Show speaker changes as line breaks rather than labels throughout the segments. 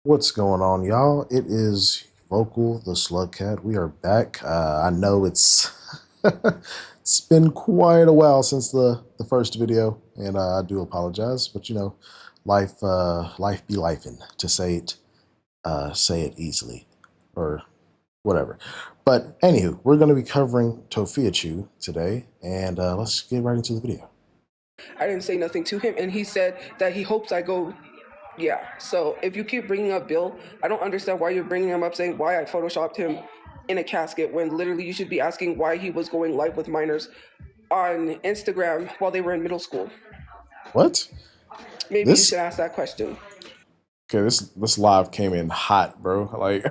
What's going on, y'all? It is Vocal the Slug Cat. We are back. I know it's it's been quite a while since the first video, and I do apologize. But life be lifing, to say it easily, or whatever. But anywho, we're going to be covering Tophiachu today, and let's get right into the video.
I didn't say nothing to him, and he said that he hopes I go. Yeah. So if you keep bringing up Bill, I don't understand why you're bringing him up, saying why I photoshopped him in a casket when literally you should be asking why he was going live with minors on Instagram while they were in middle school.
What?
Maybe you should ask that question.
Okay, this live came in hot, bro. Like,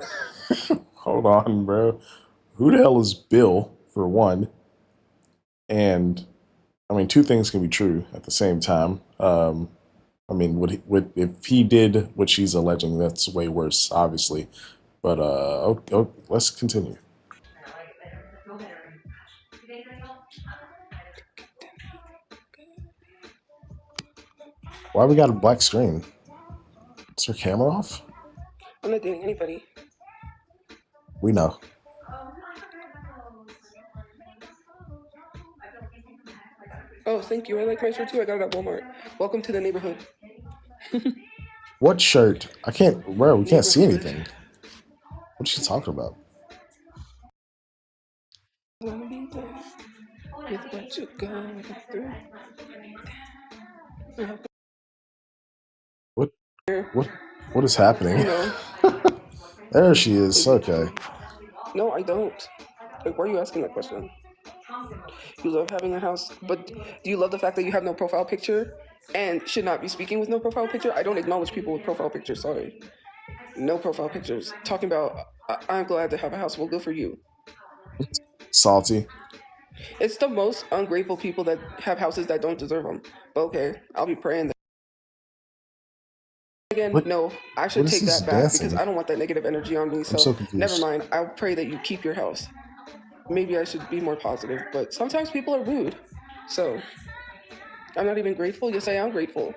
hold on, bro. Who the hell is Bill, for one? And I mean, two things can be true at the same time. I mean, if he did what she's alleging, that's way worse, obviously. But let's continue. Why we got a black screen? Is her camera off?
I'm not dating anybody.
We know.
Oh, thank you. I like my shirt too. I got it at Walmart. Welcome to the neighborhood.
What shirt? I can't. Bro, we can't see anything. What is she talking about?
Wanna be there with what you going through.
What is happening?
No.
There she is. Okay.
No, I don't. Like, why are you asking that question? You love having a house, but do you love the fact that you have no profile picture and should not be speaking with no profile picture? I don't acknowledge people with profile pictures, sorry. No profile pictures. Talking about, I'm glad to have a house. Well, good for you.
Salty.
It's the most ungrateful people that have houses that don't deserve them. But okay, I'll be praying that. Again, no, I should take that back because I don't want that negative energy on me. So never mind. I'll pray that you keep your house. Maybe I should be more positive, but sometimes people are rude. So I'm not even grateful. Yes, I am grateful.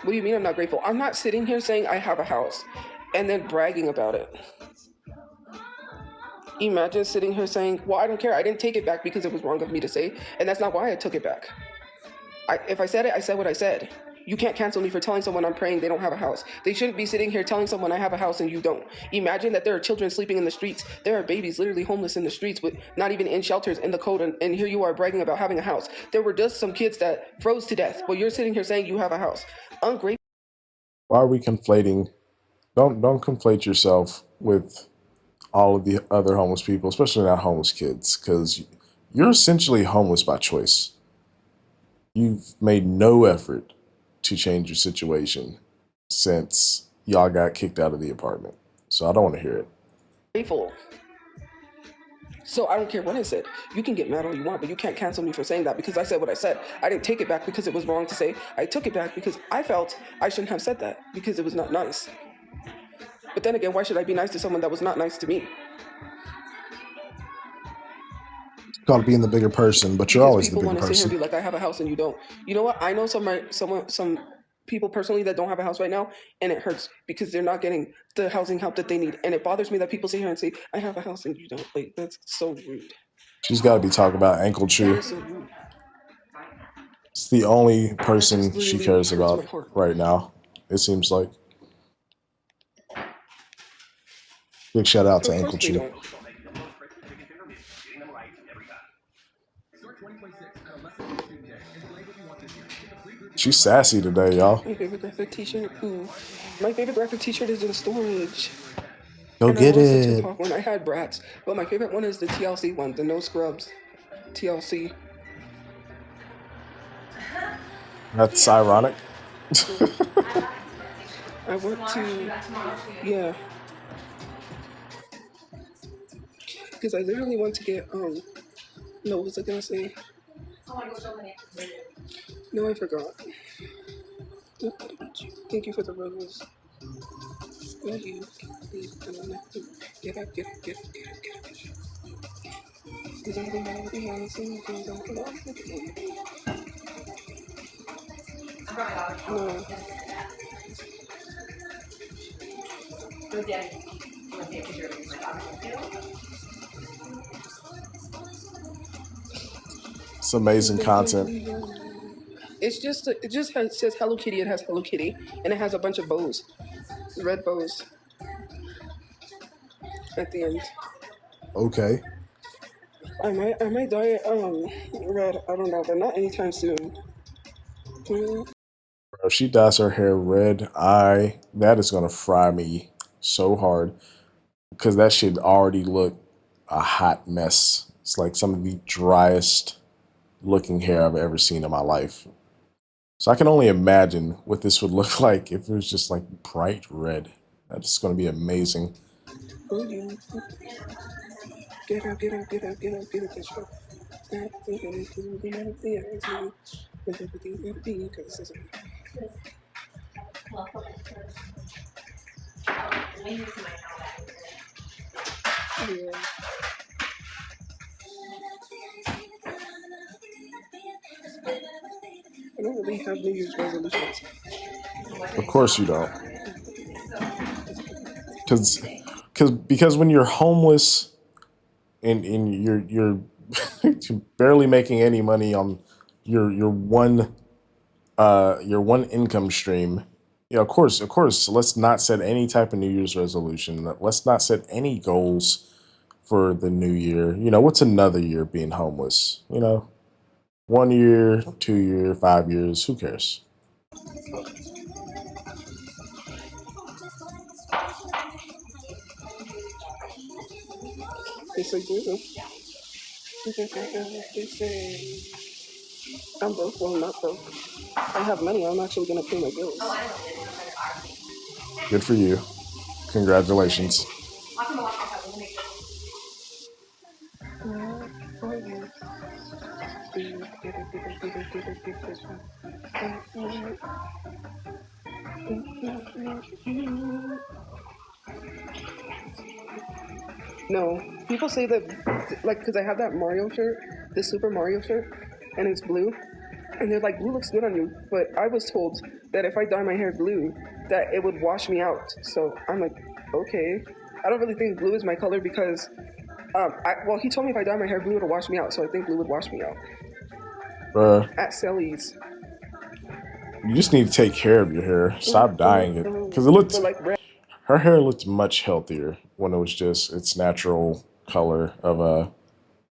What do you mean I'm not grateful? I'm not sitting here saying I have a house and then bragging about it. Imagine sitting here saying, well, I don't care. I didn't take it back because it was wrong of me to say, and that's not why I took it back. If I said it, I said what I said. You can't cancel me for telling someone I'm praying they don't have a house. They shouldn't be sitting here telling someone I have a house and you don't. Imagine that there are children sleeping in the streets. There are babies literally homeless in the streets with not even in shelters in the code. And here you are bragging about having a house. There were just some kids that froze to death. But you're sitting here saying you have a house. Ungrateful.
Why are we conflating? Don't conflate yourself with all of the other homeless people, especially not homeless kids, because you're essentially homeless by choice. You've made no effort to change your situation since y'all got kicked out of the apartment. So I don't want to hear it.
Grateful. So I don't care what I said. You can get mad all you want, but you can't cancel me for saying that because I said what I said. I didn't take it back because it was wrong to say. I took it back because I felt I shouldn't have said that because it was not nice. But then again, why should I be nice to someone that was not nice to me?
Called being the bigger person, but you're
Because
always the
people
bigger
want to sit here and
person.
be like, I have a house and you don't. You know what? I know some people personally that don't have a house right now, and it hurts because they're not getting the housing help that they need. And it bothers me that people sit here and say, I have a house and you don't. Like, that's so rude.
She's got to be talking about Ankle Chew.
So rude.
It's the only person she cares about right now, it seems like. Big shout out to Ankle Chew. She's sassy today, y'all.
My favorite graphic t-shirt. Ooh. My favorite graphic t-shirt is in storage.
Go
and
get
I
it.
The Tupac one. I had Bratz, but my favorite one is the TLC one, the No Scrubs TLC.
That's ironic.
I went to, yeah. Because I literally went to get, no, what was I gonna say? No, I forgot. Thank you for the rose. Will you please get up, get up, get up, get up, get up, get up. Because I'm gonna be honest and you don't love me. No.
It's amazing content.
It just says Hello Kitty. It has Hello Kitty, and it has a bunch of bows, red bows at the end.
Okay.
I might dye it red. I don't know, but not anytime soon.
If she dyes her hair red, that is gonna fry me so hard because that should already look a hot mess. It's like some of the driest looking hair I've ever seen in my life. So I can only imagine what this would look like if it was just like bright red. That's going to be amazing.
Oh yeah. Get up, get up, get up, get up, get up, get up. Yeah. I don't really have New Year's resolutions.
Of course you don't. Because when you're homeless and you're barely making any money on your one income stream, yeah, of course, let's not set any type of New Year's resolution. Let's not set any goals for the new year. What's another year being homeless? 1 year, 2 year, 5 years, who cares?
Yes, I do. They say I'm broke. Well, not broke. I have money. I'm actually gonna pay my bills.
Good for you. Congratulations.
No, people say that, like, because I have that Mario shirt, the Super Mario shirt, and it's blue, and they're like, blue looks good on you. But I was told that if I dye my hair blue, that it would wash me out. So I'm like, okay. I don't really think blue is my color because, well, he told me if I dye my hair blue, it'll wash me out. So I think blue would wash me out.
Bruh,
At Sally's.
you just need to take care of your hair. Stop dyeing it. Because it looked,
But like red.
her hair looked much healthier when it was just its natural color of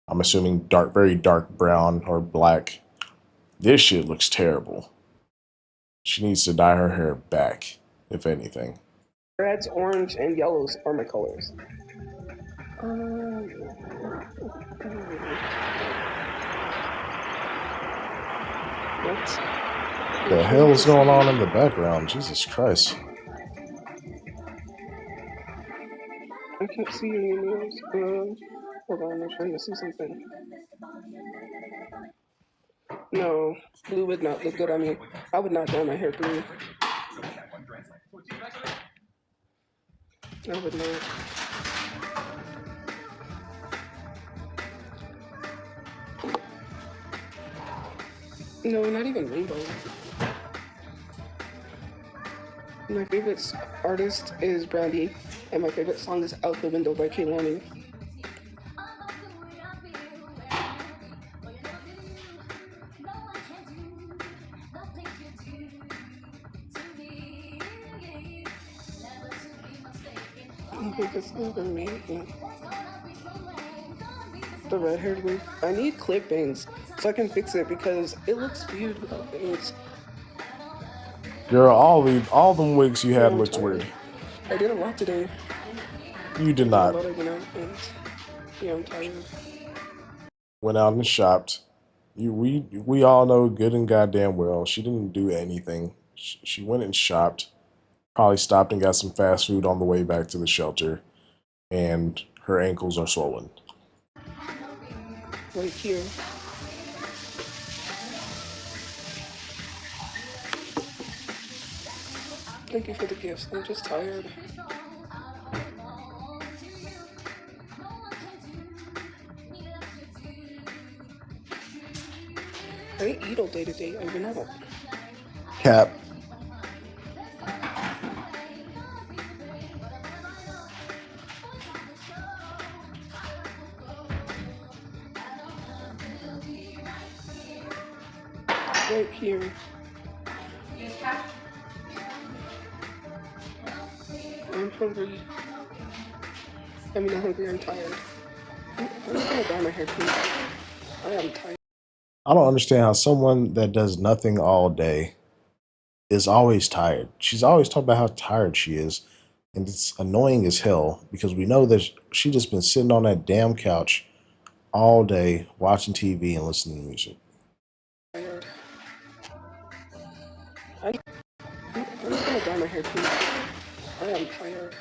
I'm assuming very dark brown or black. This shit looks terrible. She needs to dye her hair back, if anything.
Reds, orange, and yellows are my colors. What?
The hell is going on in the background? Jesus Christ.
I can't see any nails. Hold on, I'm trying to see something. No, blue would not look good on me. I would not dye my hair blue. I would not. No, not even rainbow. My favorite artist is Brandy, and my favorite song is Out the Window by Kehlani. The red haired wig. I need clip bangs so I can fix it because it looks weird without bangs.
Girl, all them wigs you had
I'm
looked
tired.
weird.
I did a lot today.
You did
A
not.
lot I went out and yeah, I'm tired.
Went out and shopped. We all know good and goddamn well she didn't do anything. She went and shopped. Probably stopped and got some fast food on the way back to the shelter, and her ankles are swollen.
Right here. Thank you for the gifts. I'm just tired. I eat all day today. I went out.
Cap.
right here. I'm hungry. I mean, not hungry, I'm tired. I'm gonna dye my hair pink. I am tired.
I don't understand how someone that does nothing all day is always tired. She's always talking about how tired she is. And it's annoying as hell because we know that she just been sitting on that damn couch all day watching TV and listening to music.
Tired. I'm gonna dye my hair pink. I am tired.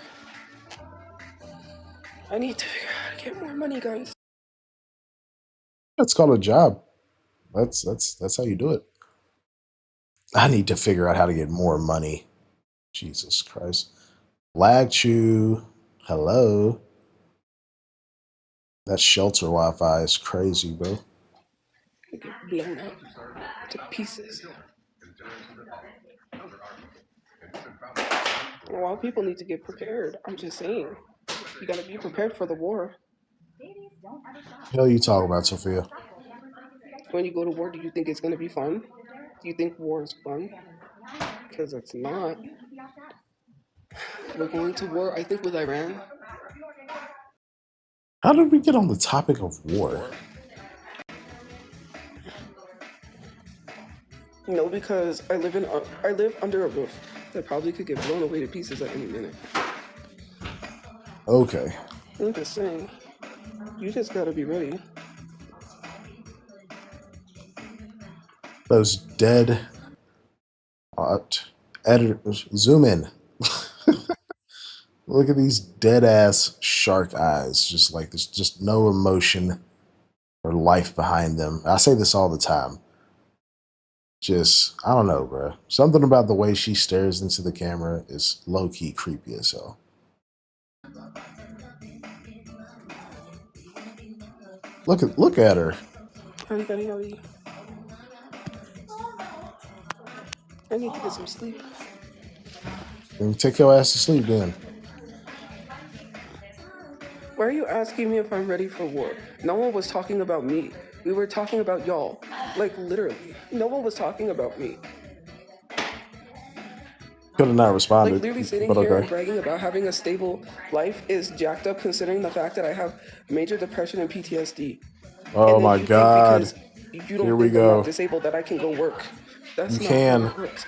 I need to figure out how to get more money, guys.
That's called a job. That's how you do it. I need to figure out how to get more money. Jesus Christ. Lagchu, hello. That shelter Wi-Fi is crazy, bro.
I get blown up to pieces. Well, people need to get prepared. I'm just saying. You gotta be prepared for the war.
Hell you talk about, Sophia?
When you go to war, do you think it's gonna be fun? Do you think war is fun? Because it's not. We're going to war, I think, with Iran.
How did we get on the topic of war?
No, because I live under a roof that probably could get blown away to pieces at any minute.
Okay.
I'm just saying. You just gotta be ready.
Those dead editors. Zoom in. Look at these dead ass shark eyes. Just like there's just no emotion or life behind them. I say this all the time. Just, I don't know, bro. Something about the way she stares into the camera is low key creepy as hell. Look at her.
Hurry. I need to get some sleep.
Then take your ass to sleep then.
Why are you asking me if I'm ready for war? No one was talking about me. We were talking about y'all. Like, literally. No one was talking about me.
Could have not responded.
Like, literally sitting
but
here
okay.
and bragging about having a stable life is jacked up considering the fact that I have major depression and PTSD.
Oh
And then
my
you
god.
think because you don't
Here we
think I'm not
go.
disabled that I can go work. That's
You
not
can.
how it works.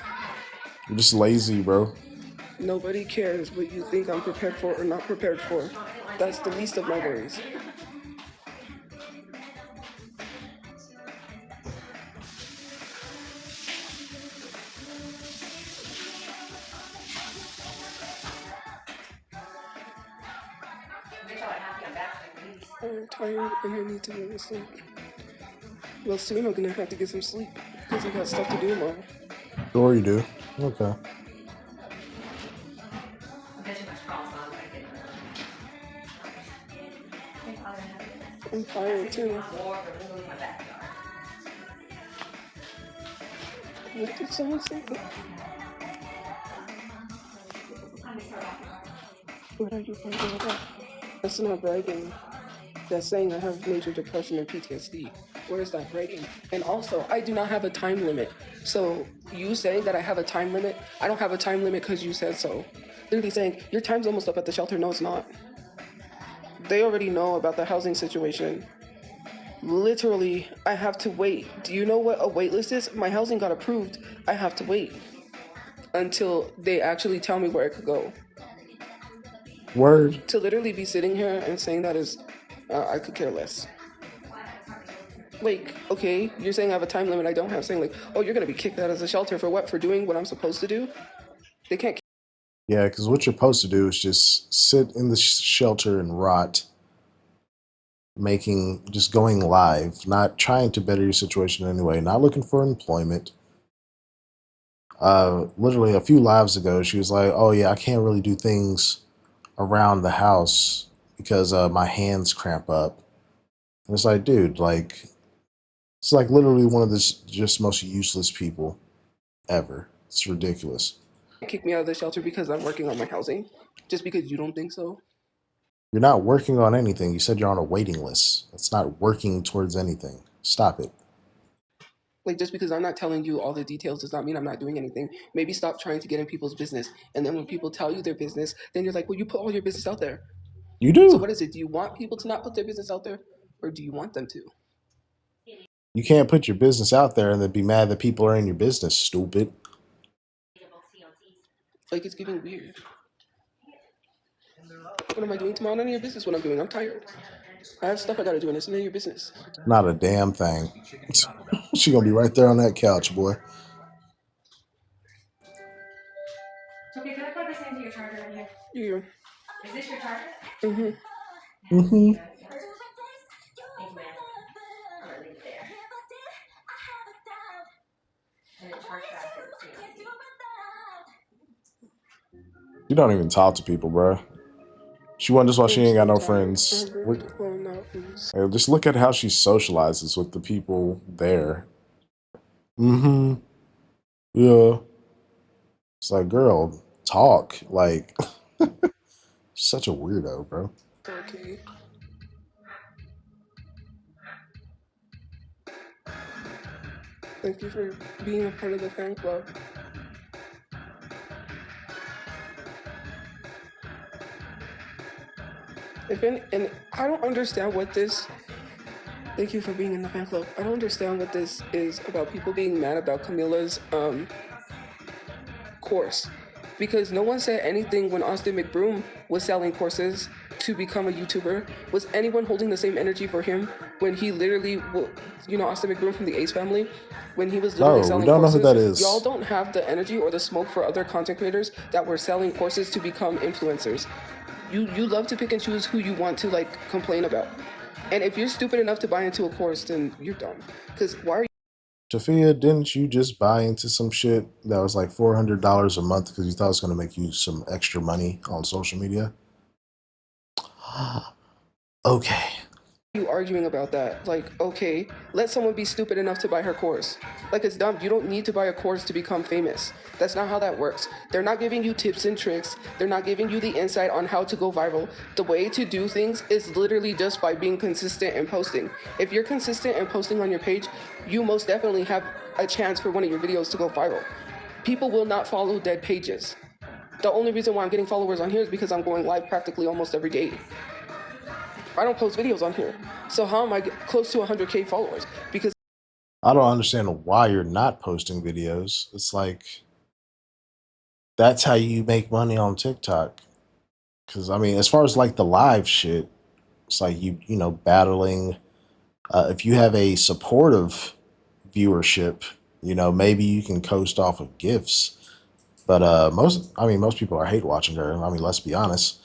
You're just lazy, bro.
Nobody cares what you think I'm prepared for or not prepared for. That's the least of my worries. I'm tired and I need to go to sleep. Well, soon I'm gonna have to get some sleep because I got stuff to do tomorrow.
Sure you do. Okay.
I'm tired too. What did someone say? What are you bragging about? That's not bragging. That's saying I have major depression and PTSD. Where is that bragging? And also, I do not have a time limit. So you saying that I have a time limit, I don't have a time limit because you said so. Literally saying, your time's almost up at the shelter. No, it's not. They already know about the housing situation. Literally, I have to wait. Do you know what a wait list is? My housing got approved. I have to wait until they actually tell me where I could go.
Word.
To literally be sitting here and saying that is, I could care less. Like, okay, you're saying I have a time limit I don't have, saying like, oh, you're gonna be kicked out of the shelter for what? For doing what I'm supposed to do? They can't.
Yeah, because what you're supposed to do is just sit in the shelter and rot, just going live, not trying to better your situation anyway, not looking for employment. Literally a few lives ago, she was like, "Oh yeah, I can't really do things around the house because my hands cramp up." And it's like, dude, like it's like literally one of the just most useless people ever. It's ridiculous.
Kick me out of the shelter because I'm working on my housing, just because you don't think so.
You're not working on anything. You said you're on a waiting list. It's not working towards anything. Stop it.
Like, just because I'm not telling you all the details does not mean I'm not doing anything. Maybe stop trying to get in people's business. And then when people tell you their business, then you're like, well, you put all your business out there.
You
So
do.
what is it? Do you want people to not put their business out there? Or do you want them to?
You can't put your business out there and then be mad that people are in your business, stupid.
Like, it's getting weird. What am I doing tomorrow? None of your business what I'm doing. I'm tired. I have stuff I gotta do and it's none of your business.
Not a damn thing. She gonna be right there on that couch, boy.
Okay, can I plug this into your charger in here? Yeah. Is this your charger? Mm-hmm.
Mm-hmm.
Thanks, man. I'm gonna leave it there. And it charged faster too.
You don't even talk to people, bro. She wonders why she ain't got no friends. Hey, just look at how she socializes with the people there. Mm-hmm. Yeah. It's like, girl, talk. Like, such a weirdo, bro.
Okay. Thank you for being a part of the fan club. And I don't understand what this. Thank you for being in the fan club. I don't understand what this is about people being mad about Camila's course, because no one said anything when Austin McBroom was selling courses to become a YouTuber. Was anyone holding the same energy for him when he literally, Austin McBroom from the Ace family, when he was literally selling courses?
Know who that is.
Y'all don't have the energy or the smoke for other content creators that were selling courses to become influencers. You love to pick and choose who you want to like complain about. And if you're stupid enough to buy into a course, then you're dumb. Because why are you...
Tophia, didn't you just buy into some shit that was like $400 a month because you thought it was going to make you some extra money on social media? Okay.
You arguing about that? Like, okay, let someone be stupid enough to buy her course. Like, it's dumb. You don't need to buy a course to become famous. That's not how that works. They're not giving you tips and tricks. They're not giving you the insight on how to go viral. The way to do things is literally just by being consistent and posting. If you're consistent and posting on your page, you most definitely have a chance for one of your videos to go viral. People will not follow dead pages. The only reason why I'm getting followers on here is because I'm going live practically almost every day. I don't post videos on here. So how am I close to 100K followers? Because
I don't understand why you're not posting videos. It's like, that's how you make money on TikTok. Because, I mean, as far as like the live shit, it's like you battling. If you have a supportive viewership, maybe you can coast off of gifts. But most people are hate watching her. I mean, let's be honest.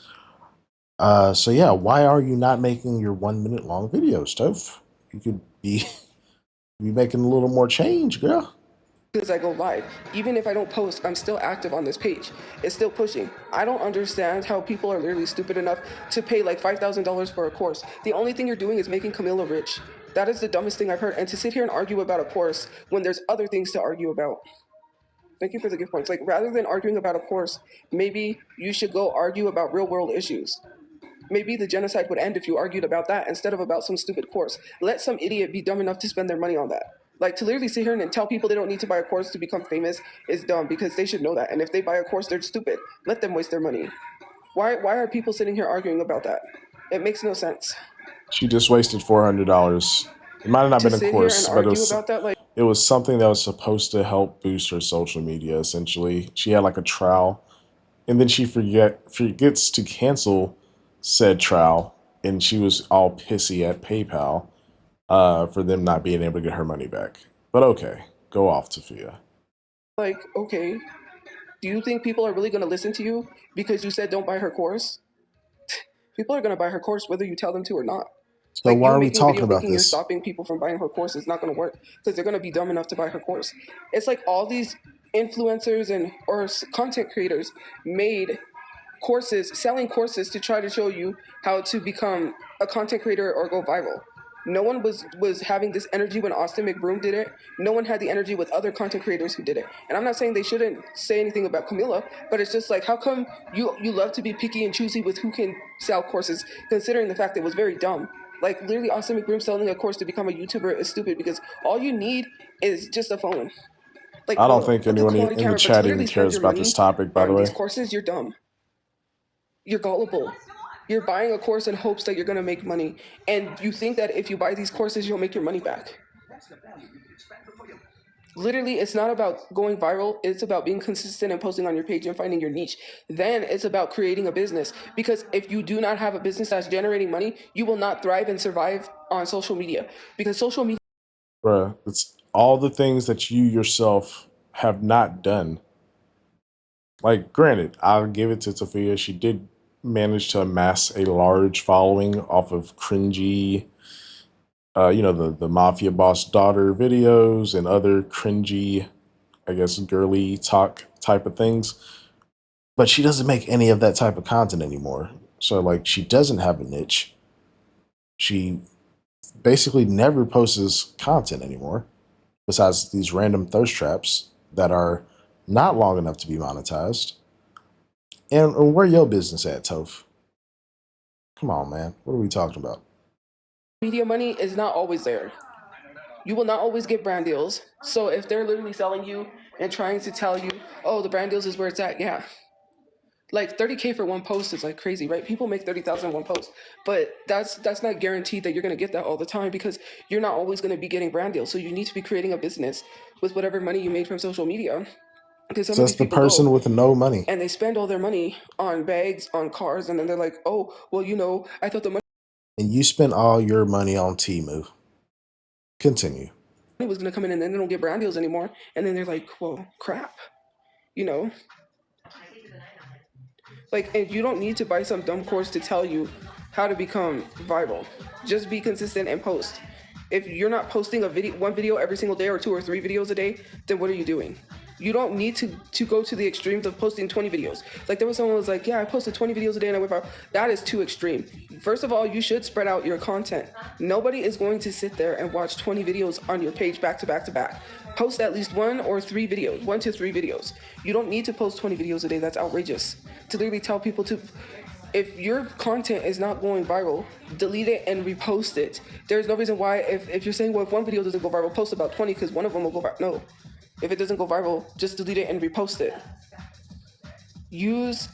So yeah, why are you not making your 1 minute long videos, Toph? You could be making a little more change, girl.
Because I go live. Even if I don't post, I'm still active on this page. It's still pushing. I don't understand how people are literally stupid enough to pay like $5,000 for a course. The only thing you're doing is making Camila rich. That is the dumbest thing I've heard. And to sit here and argue about a course when there's other things to argue about. Thank you for the gift points. Like, rather than arguing about a course, maybe you should go argue about real world issues. Maybe the genocide would end if you argued about that instead of about some stupid course. Let some idiot be dumb enough to spend their money on that. Like, to literally sit here and tell people they don't need to buy a course to become famous is dumb, because they should know that. And if they buy a course, they're stupid. Let them waste their money. Why are people sitting here arguing about that? It makes no sense.
She just wasted $400. It might have not been a course, but it was something that was supposed to help boost her social media, essentially. She had like a trial, and then she forgets to cancel said trial, and she was all pissy at PayPal for them not being able to get her money back. But okay, go off, Tophia.
Like, okay, do you think people are really going to listen to you because you said don't buy her course? People are going to buy her course whether you tell them to or not.
So
like,
why are we talking about
You're
this?
stopping people from buying her course is not going to work because they're going to be dumb enough to buy her course. It's like all these influencers or content creators made courses, selling courses to try to show you how to become a content creator or go viral. No one was having this energy when Austin McBroom did it. No one had the energy with other content creators who did it. And I'm not saying they shouldn't say anything about Camila, but it's just like, how come you love to be picky and choosy with who can sell courses, considering the fact that it was very dumb. Like literally, Austin McBroom selling a course to become a YouTuber is stupid because all you need is just a phone. Like
I don't think
a good
anyone
quality
in the
camera, but to
chat even
literally spend
cares
your
about this
money
topic, by the
on these
way.
courses, you're dumb. You're gullible. You're buying a course in hopes that you're going to make money. And you think that if you buy these courses, you'll make your money back. Literally, it's not about going viral. It's about being consistent and posting on your page and finding your niche. Then it's about creating a business. Because if you do not have a business that's generating money, you will not thrive and survive on social media. Because social media...
Bruh, it's all the things that you yourself have not done. Like, granted, I'll give it to Tophia. She did manage to amass a large following off of cringy, the mafia boss daughter videos and other cringy, I guess, girly talk type of things. But she doesn't make any of that type of content anymore. So, like, she doesn't have a niche. She basically never posts content anymore, besides these random thirst traps that are not long enough to be monetized. And where your business at, Toph? Come on, man. What are we talking about?
media money is not always there. You will not always get brand deals. So if they're literally selling you and trying to tell you, oh, the brand deals is where it's at, yeah. Like 30K for one post is like crazy, right? People make 30,000 in one post, but that's not guaranteed that you're gonna get that all the time because you're not always gonna be getting brand deals. So you need to be creating a business with whatever money you made from social media. Because some of
Just
these
the
people
person
go
with no money.
and they spend all their money on bags, on cars, and then they're like, oh, well, I thought the money
And you spent all your money on Temu. Continue.
was gonna come in and then they don't get brand deals anymore. And then they're like, well, crap, you know? Like, and you don't need to buy some dumb course to tell you how to become viral. Just be consistent and post. If you're not posting one video every single day or 2 or 3 videos a day, then what are you doing? You don't need to go to the extremes of posting 20 videos. Like there was someone who was like, yeah, I posted 20 videos a day and I went viral. That is too extreme. First of all, you should spread out your content. Nobody is going to sit there and watch 20 videos on your page back to back to back. Post at least 1 to 3 videos. You don't need to post 20 videos a day. That's outrageous. To literally tell people to, if your content is not going viral, delete it and repost it. There's no reason why, if you're saying, well, if one video doesn't go viral, post about 20 because one of them will go viral. No. If it doesn't go viral, just delete it and repost it. Use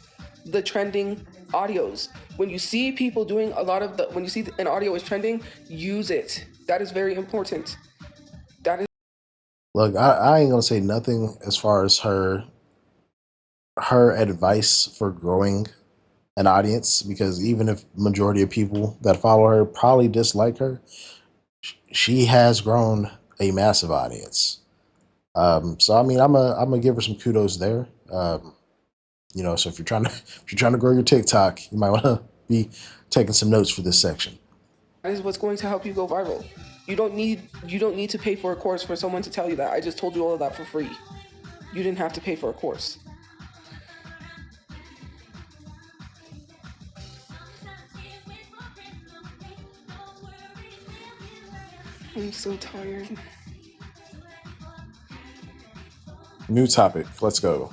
the trending audios. When you see people doing when you see an audio is trending, use it. That is very important. That is...
Look, I ain't gonna say nothing as far as her advice for growing an audience, because even if majority of people that follow her probably dislike her, she has grown a massive audience. So I mean, I'm gonna give her some kudos there. So if you're trying to grow your TikTok, you might want to be taking some notes for this section.
That is what's going to help you go viral. You don't need to pay for a course for someone to tell you that. I just told you all of that for free. You didn't have to pay for a course. I'm so tired.
New topic. Let's go.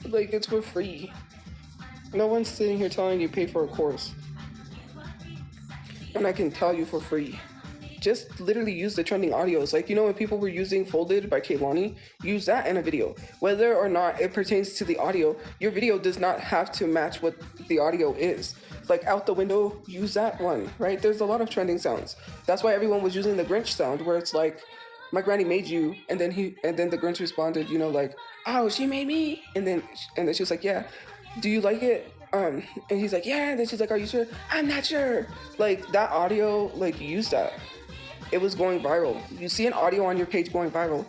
Like, it's for free. No one's sitting here telling you pay for a course. And I can tell you for free. Just literally use the trending audios. Like, when people were using Folded by Kehlani, use that in a video. Whether or not it pertains to the audio, your video does not have to match what the audio is. Like, out the window, use that one, right? There's a lot of trending sounds. That's why everyone was using the Grinch sound, where it's like, my granny made you, and then the Grinch responded, like, oh, she made me, and then she was like, yeah, do you like it? And he's like, yeah. And then she's like, are you sure? I'm not sure. Like, that audio, like, use that. It was going viral. You see an audio on your page going viral,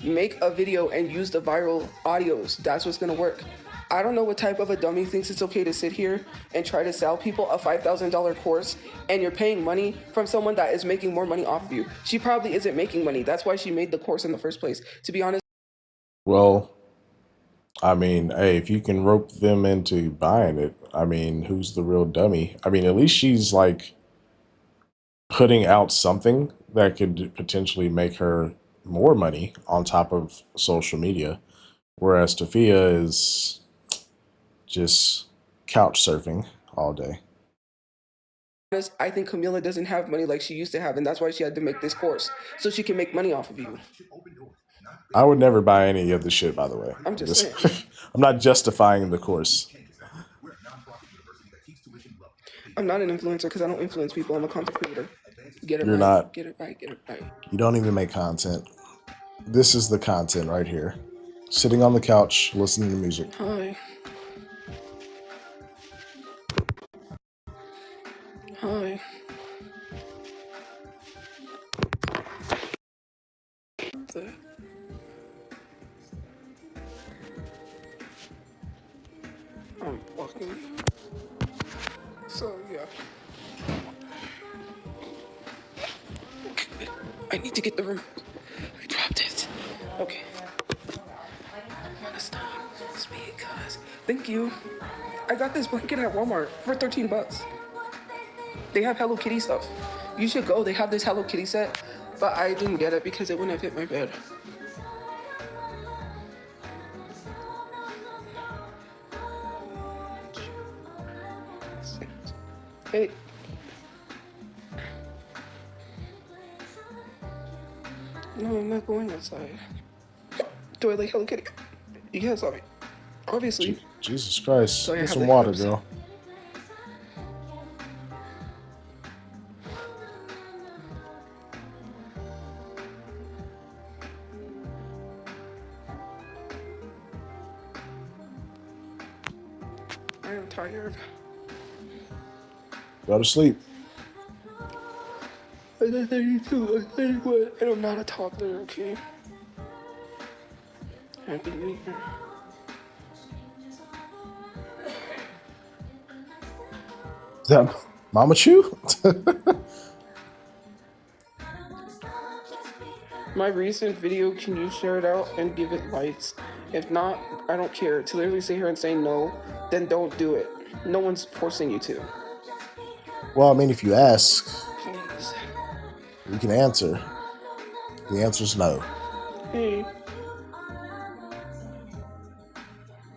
make a video and use the viral audios. That's what's gonna work. I don't know what type of a dummy thinks it's okay to sit here and try to sell people a $5,000 course and you're paying money from someone that is making more money off of you. She probably isn't making money. That's why she made the course in the first place, to be honest.
Well, I mean, hey, if you can rope them into buying it, I mean, who's the real dummy? I mean, at least she's like putting out something that could potentially make her more money on top of social media, whereas Tofia is just couch surfing all day.
I think Camila doesn't have money like she used to have, and that's why she had to make this course so she can make money off of you.
I would never buy any of the shit, by the way.
I'm just saying.
I'm not justifying the course.
I'm not an influencer because I don't influence people. I'm a content creator. Get it
You're
right.
not.
Get it right. Get it right.
You don't even make content. This is the content right here. Sitting on the couch, listening to music.
Hi. Hi. I'm walking. So yeah. I need to get the remote. I dropped it. Okay. I'm gonna stop because thank you. I got this blanket at Walmart for 13 bucks. They have Hello Kitty stuff. You should go. They have this Hello Kitty set, but I didn't get it because it wouldn't fit my bed. Hey. No, I'm not going outside. Do I like Hello Kitty? Yes, obviously.
Jesus Christ.
So
Get some water, girl.
I am tired.
Go to sleep.
I'm 32, I'm 31, and I'm not a toddler, okay? Happy New Year.
Is that Mama Chew?
My recent video, can you share it out and give it likes? If not, I don't care. To literally sit here and say no, then don't do it. No one's forcing you to.
Well, I mean, if you ask,
Please.
we can answer. The answer's no.
Hey.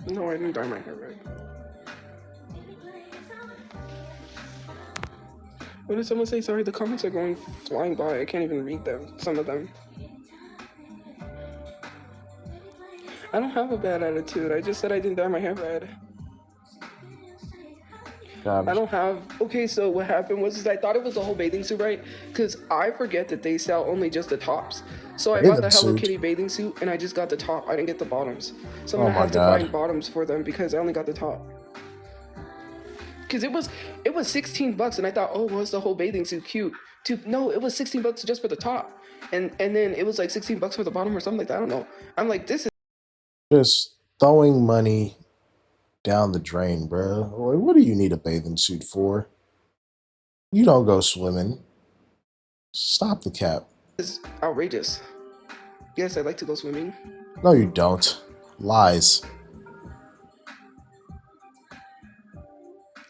No, I didn't dye my hair red. What did someone say? Sorry, the comments are going flying by. I can't even read them. Some of them. I don't have a bad attitude. I just said I didn't dye my hair red. I don't have. Okay, so what happened was I thought it was the whole bathing suit, right? Because I forget that they sell only just the tops. So I bought the Hello Kitty bathing suit and I just got the top. I didn't get the bottoms. So I'm gonna have to find bottoms for them because I only got the top. Because it was 16 bucks and I thought, oh, was the whole bathing suit cute? No, it was 16 bucks just for the top. And then it was like 16 bucks for the bottom or something like that. I don't know. I'm like, this is
just throwing money down the drain, bro. What do you need a bathing suit for? You don't go swimming. Stop the cap.
It's outrageous. Yes, I like to go swimming.
No, you don't. Lies.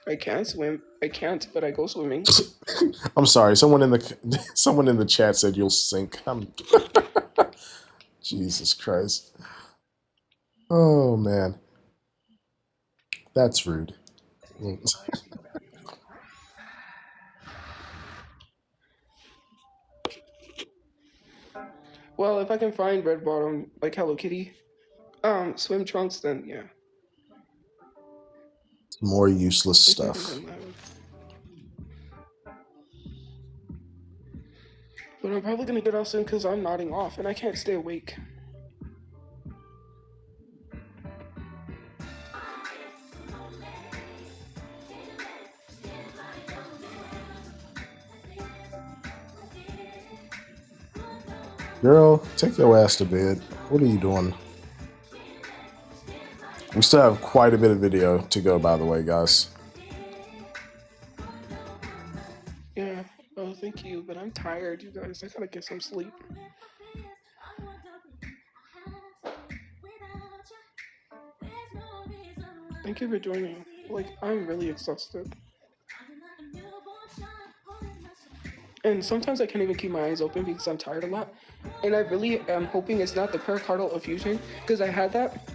I can't swim. I can't, but I go swimming.
I'm sorry. Someone in the chat said you'll sink. Jesus Christ. Oh man. That's rude.
Well, if I can find red bottom like Hello Kitty, swim trunks, then yeah.
More useless stuff.
But I'm probably gonna get off soon because I'm nodding off and I can't stay awake.
Girl, take your ass to bed. What are you doing? We still have quite a bit of video to go, by the way, guys.
Yeah, oh, thank you, but I'm tired, you guys. I gotta get some sleep. Thank you for joining. Like, I'm really exhausted. and sometimes I can't even keep my eyes open because I'm tired a lot. And I really am hoping it's not the pericardial effusion because I had that.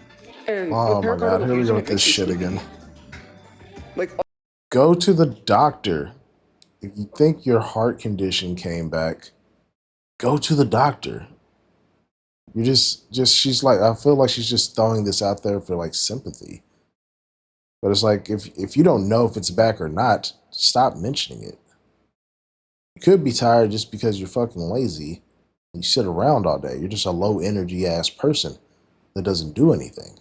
And with
Oh my God,
pericardial
here we go
effusion,
with
it
this
makes me
shit
sleepy.
again.
Like,
Go to the doctor. If you think your heart condition came back, go to the doctor. You just she's like, I feel like she's just throwing this out there for like sympathy. But it's like if you don't know if it's back or not, stop mentioning it. You could be tired just because you're fucking lazy. You sit around all day. You're just a low energy ass person that doesn't do anything.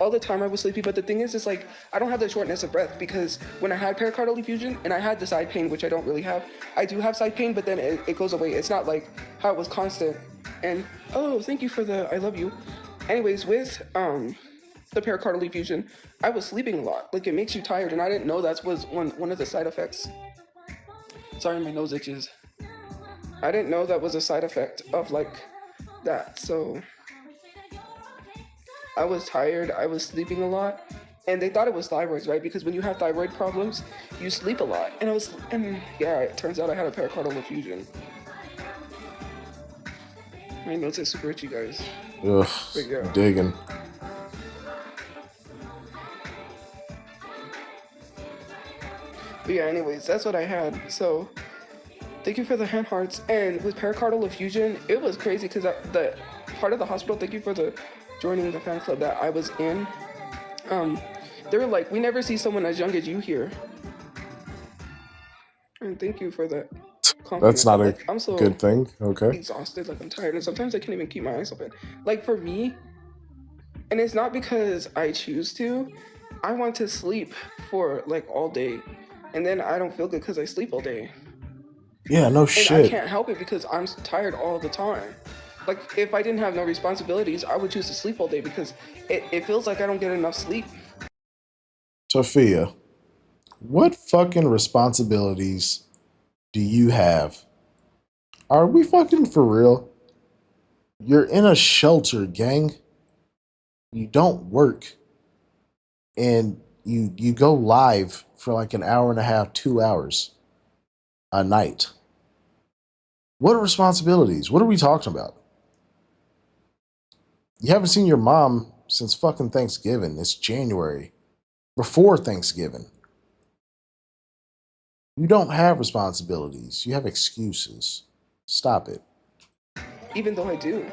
all the time I was sleepy, but the thing is, it's like I don't have the shortness of breath because when I had pericardial effusion and I had the side pain, which I don't really have, I do have side pain, but then it goes away. It's not like how it was constant. And oh, thank you for the I love you. Anyways, with the pericardial effusion, I was sleeping a lot. Like it makes you tired, and I didn't know that was one of the side effects. Sorry, my nose itches. I didn't know that was a side effect of like that. So I was tired, I was sleeping a lot, and they thought it was thyroid, right? Because when you have thyroid problems, you sleep a lot. And yeah, it turns out I had a pericardial effusion. My nose is super itchy, guys.
Ugh,
But yeah.
digging.
But yeah, anyways, that's what I had. So thank you for the hand hearts. And with pericardial effusion, it was crazy because the part of the hospital, thank you for the joining the fan club that I was in. They were like, we never see someone as young as you here. And thank you for that
That's
compliment.
not
But
a
like, I'm so
good thing. Okay.
exhausted, like I'm tired, and sometimes I can't even keep my eyes open. Like for me, and it's not because I choose to, I want to sleep for like all day, and then I don't feel good because I sleep all day.
Yeah, no
And I
shit.
can't help it because I'm tired all the time. Like if I didn't have no responsibilities, I would choose to sleep all day because it feels like I don't get enough sleep.
Tophia, what fucking responsibilities do you have? Are we fucking for real? You're in a shelter, gang. You don't work. And you go live for like an hour and a half, 2 hours a night. What are responsibilities? What are we talking about? You haven't seen your mom since fucking Thanksgiving. It's January. Before Thanksgiving. You don't have responsibilities. You have excuses. Stop it.
Even though I do.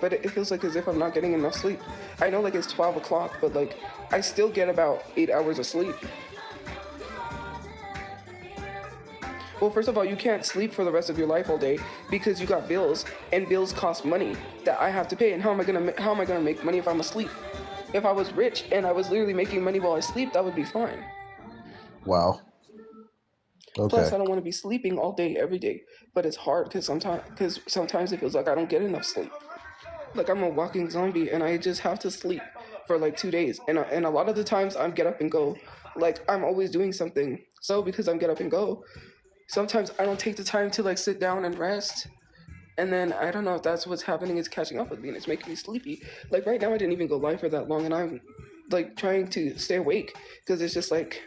But it feels like as if I'm not getting enough sleep. I know like it's 12 o'clock, but like I still get about 8 hours of sleep. Well, first of all, you can't sleep for the rest of your life all day because you got bills, and bills cost money that I have to pay. And how am I gonna make money if I'm asleep? If I was rich and I was literally making money while I sleep, that would be fine.
Wow.
Plus,
Okay.
I don't want to be sleeping all day every day, but it's hard because sometimes it feels like I don't get enough sleep. Like I'm a walking zombie, and I just have to sleep for like 2 days. And a lot of the times I'm get up and go. Like I'm always doing something. So because I'm get up and go, sometimes I don't take the time to like sit down and rest. And then I don't know if that's what's happening. It's catching up with me and it's making me sleepy. Like right now, I didn't even go live for that long, and I'm like trying to stay awake because it's just like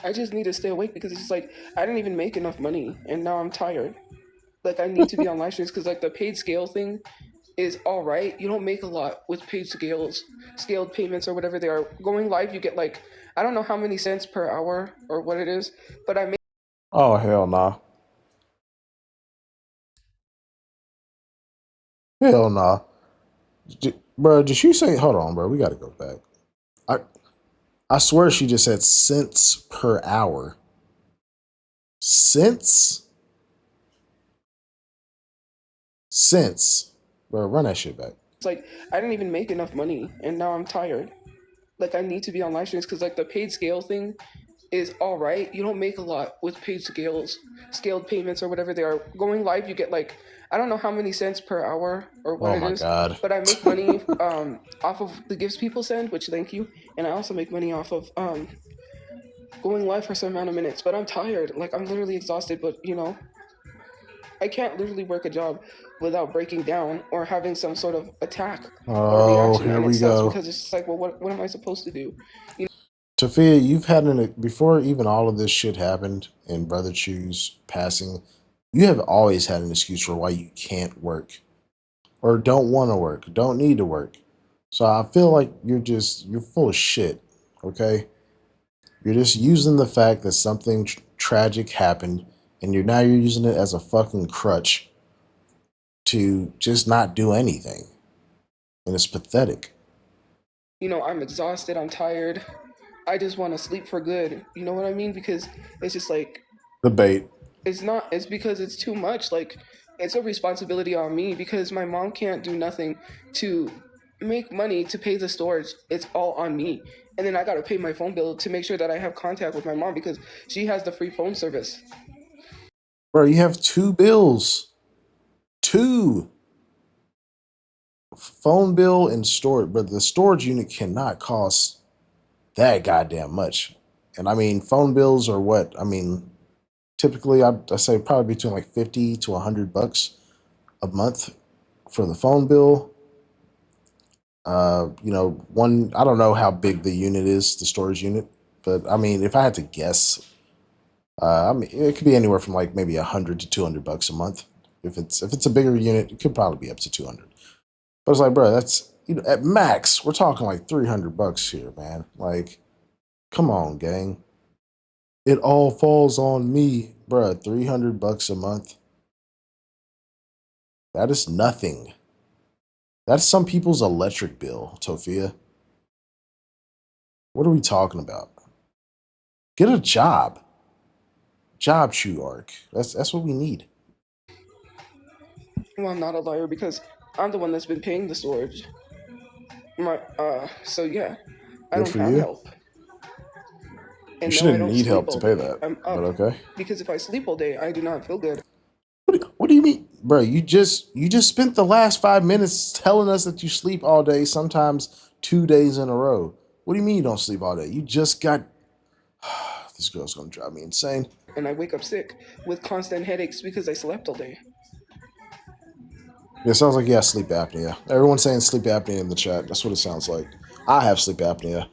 I just need to stay awake because it's just like I didn't even make enough money, and now I'm tired. Like I need to be on live streams because like the paid scale thing is all right. You don't make a lot with paid scaled payments or whatever they are. Going live, you get like I don't know how many cents per hour or what it is, but I make
Oh, hell nah. Hell nah. Bro, did she say, hold on, bro, we gotta go back. I, I swear she just said cents per hour. Cents? Cents. Bro, run that shit back.
it's like I didn't even make enough money, and now I'm tired. Like I need to be on live streams because like the paid scale thing is all right. You don't make a lot with paid scaled payments or whatever they are. Going live, you get like I don't know how many cents per hour or what
Oh
it
my
is,
God.
but I make money off of the gifts people send, which thank you, and I also make money off of going live for a certain amount of minutes. But I'm tired. Like I'm literally exhausted. But I can't literally work a job without breaking down or having some sort of attack or
Oh,
reaction,
here
and it
we
sucks
go.
because it's just like, well, what am I supposed to do?
Tafia, you've had an before even all of this shit happened and Brother Chu's passing. You have always had an excuse for why you can't work or don't want to work, don't need to work. So I feel like you're full of shit. Okay, you're just using the fact that something tragic happened, and you're using it as a fucking crutch to just not do anything, and it's pathetic.
I'm exhausted, I'm tired. I just want to sleep for good. You know what I mean? Because it's just like
The bait.
it's not it's because it's too much. Like it's a responsibility on me because my mom can't do nothing to make money to pay the storage. It's all on me. And then I got to pay my phone bill to make sure that I have contact with my mom because she has the free phone service.
Bro, you have two bills. Two phone bill and storage, but the storage unit cannot cost that goddamn much. And I mean, phone bills are what? I mean, typically I say probably between like 50 to $100 a month for the phone bill. One I don't know how big the unit is, the storage unit, but I mean, if I had to guess, I mean, it could be anywhere from like maybe 100 to $200 a month. If it's a bigger unit, it could probably be up to 200. But it's like, bro, that's at max, we're talking like $300 here, man. Like, come on, gang. It all falls on me, bro. $300 a month. That is nothing. That's some people's electric bill, Tofia. What are we talking about? Get a job. Job shoe arc. That's what we need.
Well, I'm not a liar because I'm the one that's been paying the storage. So yeah, I
Good
don't
for
have
you.
help.
You
And no, I
shouldn't
don't
need
sleep
help
all
to pay
day.
that,
I'm
but
up
okay.
because if I sleep all day, I do not feel good.
What do you mean, bro? You just spent the last 5 minutes telling us that you sleep all day, sometimes 2 days in a row. What do you mean you don't sleep all day? You just got. This girl's gonna drive me insane.
And I wake up sick with constant headaches because I slept all day.
Yeah, it sounds like you have sleep apnea. Everyone's saying sleep apnea in the chat. That's what it sounds like. I have sleep apnea,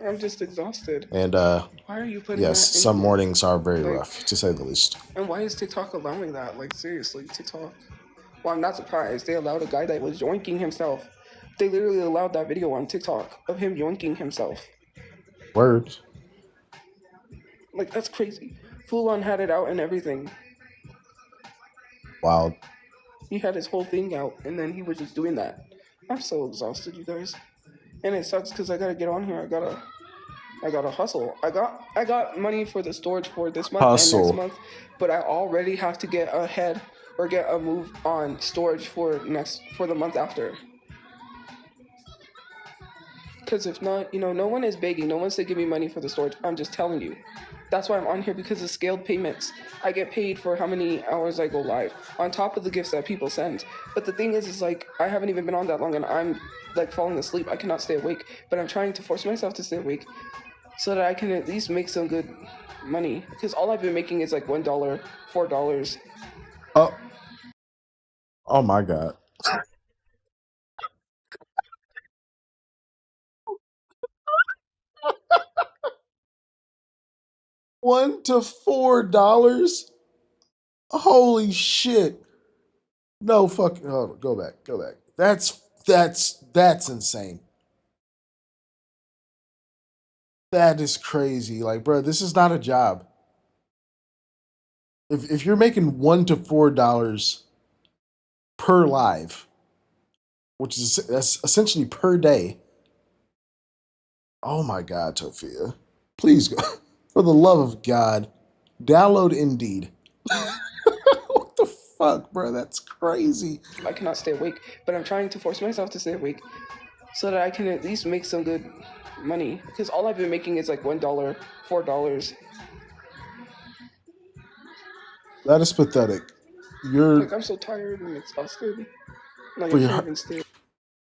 I'm just exhausted.
and
Why are you putting
yes,
that in
some
here?
mornings are very
Like,
rough, to say the least.
and why is TikTok allowing that? Like, seriously, TikTok. Well, I'm not surprised. They allowed a guy that was yoinking himself. They literally allowed that video on TikTok of him yoinking himself.
Word.
Like, that's crazy. Full on had it out and everything.
Wild.
He had his whole thing out, and then he was just doing that. I'm so exhausted, you guys. And it sucks because I gotta get on here. I gotta hustle. I got money for the storage for this month and next
Hustle.
month, but I already have to get ahead or get a move on storage for the month after. Because if not, no one is begging. No one said give me money for the storage. I'm just telling you. That's why I'm on here because of scaled payments. I get paid for how many hours I go live on top of the gifts that people send. But the thing is like I haven't even been on that long and I'm like falling asleep. I cannot stay awake. But I'm trying to force myself to stay awake so that I can at least make some good money. Because all I've been making is like $1, $4.
Oh, oh my God. $1 to $4. Holy shit. No fuck. Oh, go back. Go back. That's insane. That is crazy. Like, bro, this is not a job. If you're making $1 to $4 per live, which is that's essentially per day. Oh my God, Tofia. Please go. For the love of God, download Indeed. What the fuck, bro? That's crazy.
I cannot stay awake. But I'm trying to force myself to stay awake so that I can at least make some good money. Because all I've been making is like $1, $4.
That is pathetic. You're
Like I'm so tired and exhausted. Like I
for
can't
your
even stay.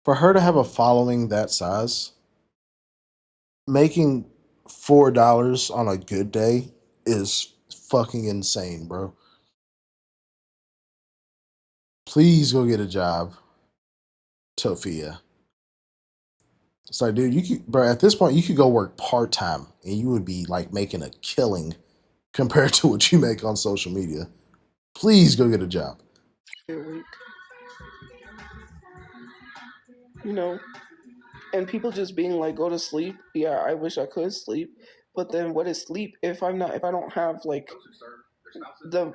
for her to have a following that size, making $4 on a good day is fucking insane, bro. Please go get a job, Tofia. It's like, dude, you could, bro. At this point, you could go work part time, and you would be like making a killing compared to what you make on social media. Please go get a job.
Week, you know, and people just being like, go to sleep. Yeah, I wish I could sleep, but then what is sleep if I don't have like the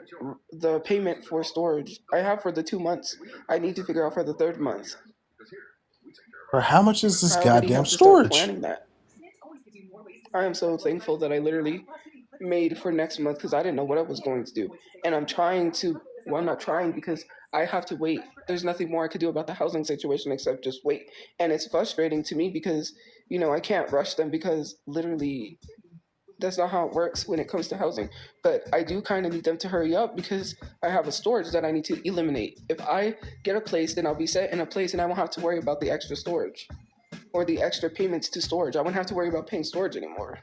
the payment for storage I have for the 2 months. I need to figure out for the third month.
Bro, how much is this
I already
goddamn
have to start
storage?
planning that. I am so thankful that I literally made for next month because I didn't know what I was going to do. And I'm trying to, well, I'm not trying because I have to wait. There's nothing more I could do about the housing situation except just wait. And it's frustrating to me because, I can't rush them because literally that's not how it works when it comes to housing. But I do kind of need them to hurry up because I have a storage that I need to eliminate. If I get a place, then I'll be set in a place and I won't have to worry about the extra storage or the extra payments to storage. I won't have to worry about paying storage anymore.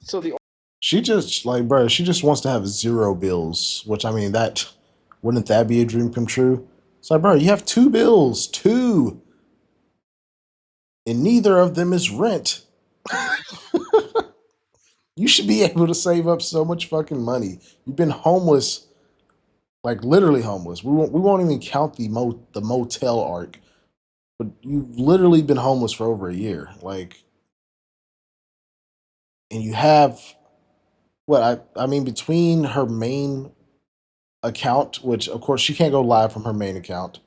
So the
She just like, bro, she just wants to have zero bills. Which I mean, that wouldn't that be a dream come true? It's like, bro, you have two bills, two, and neither of them is rent. You should be able to save up so much fucking money. You've been homeless, like literally homeless. We won't even count the motel arc, but you've literally been homeless for over a year. Like, and you have what I mean between her main account, which of course she can't go live from her main account,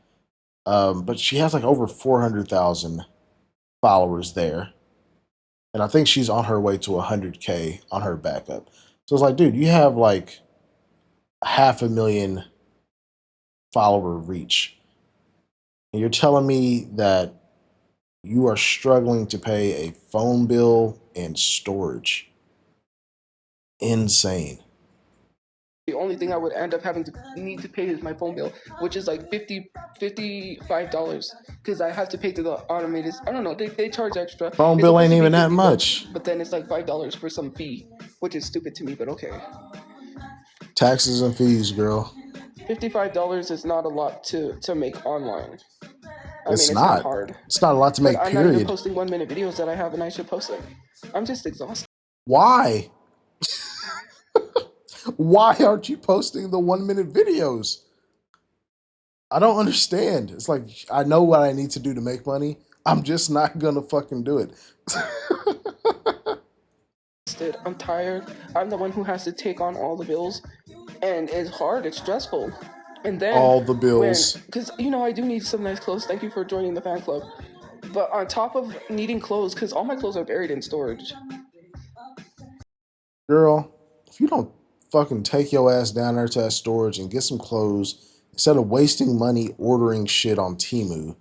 but she has like over 400,000 followers there, and I think she's on her way to 100K on her backup. So it's like, dude, you have like half a million follower reach, and you're telling me that you are struggling to pay a phone bill and storage. Insane.
the only thing I would end up having to need to pay is my phone bill, which is like $55 because I have to pay through the automated. I don't know. They charge extra.
Phone
It's
bill
supposed
ain't
to be
even that
50 bucks,
much.
but then it's like $5 for some fee, which is stupid to me. But okay,
Taxes and fees, girl.
$55 is not a lot to make online. I mean,
It's
it's not
not.
hard,
It's not a lot to
but
make,
I'm not even
period.
posting 1 minute videos that I have, and I should post them. I'm just exhausted.
Why? Why aren't you posting the 1 minute videos? I don't understand. It's like, I know what I need to do to make money. I'm just not gonna fucking do it.
I'm tired. I'm the one who has to take on all the bills, and it's hard. It's stressful. And then
All the
when,
bills.
because I do need some nice clothes. Thank you for joining the fan club. But on top of needing clothes, because all my clothes are buried in storage.
Girl, if you don't fucking take your ass down there to that storage and get some clothes instead of wasting money ordering shit on Timu,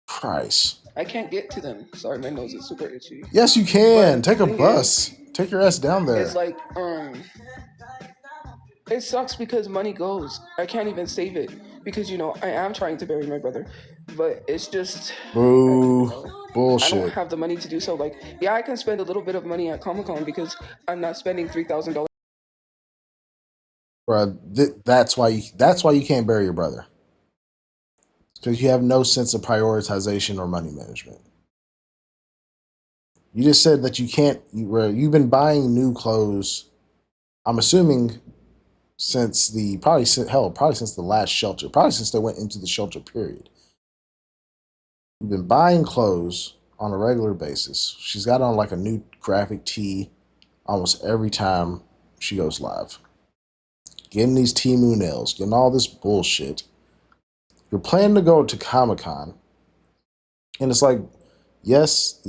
Christ.
I can't get to them. Sorry, my nose is super itchy.
Yes, you
But
can.
the
Take a
thing is,
bus. Take your ass down
it's
there.
like it sucks because money goes. I can't even save it because I am trying to bury my brother, but it's just I don't
Boo.
know. I don't
Bullshit.
have the money to do so. Like, yeah, I can spend a little bit of money at Comic Con because I'm not spending $3,000.
Bro, that's why you can't bury your brother. Because you have no sense of prioritization or money management. You just said that you can't. You've been buying new clothes. I'm assuming since the probably since the last shelter, probably since they went into the shelter period. You've been buying clothes on a regular basis. She's got on like a new graphic tee almost every time she goes live. Getting these Timu nails, getting all this bullshit. You're planning to go to Comic Con, and it's like, yes,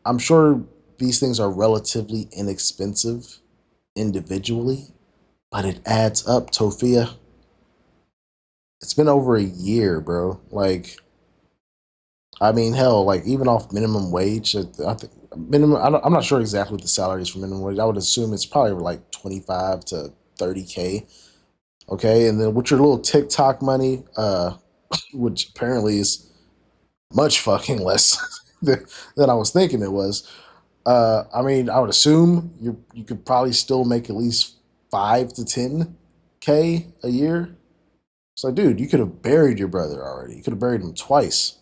I'm sure these things are relatively inexpensive individually, but it adds up, Tophia. It's been over a year, bro. Like, I mean, hell, like even off minimum wage, I think minimum. I'm not sure exactly what the salary is for minimum wage. I would assume it's probably like 25 to 30K. Okay, and then with your little TikTok money, which apparently is much fucking less than I was thinking it was. I mean, I would assume you could probably still make at least 5 to 10K a year. It's like, dude, you could have buried your brother already. You could have buried him twice,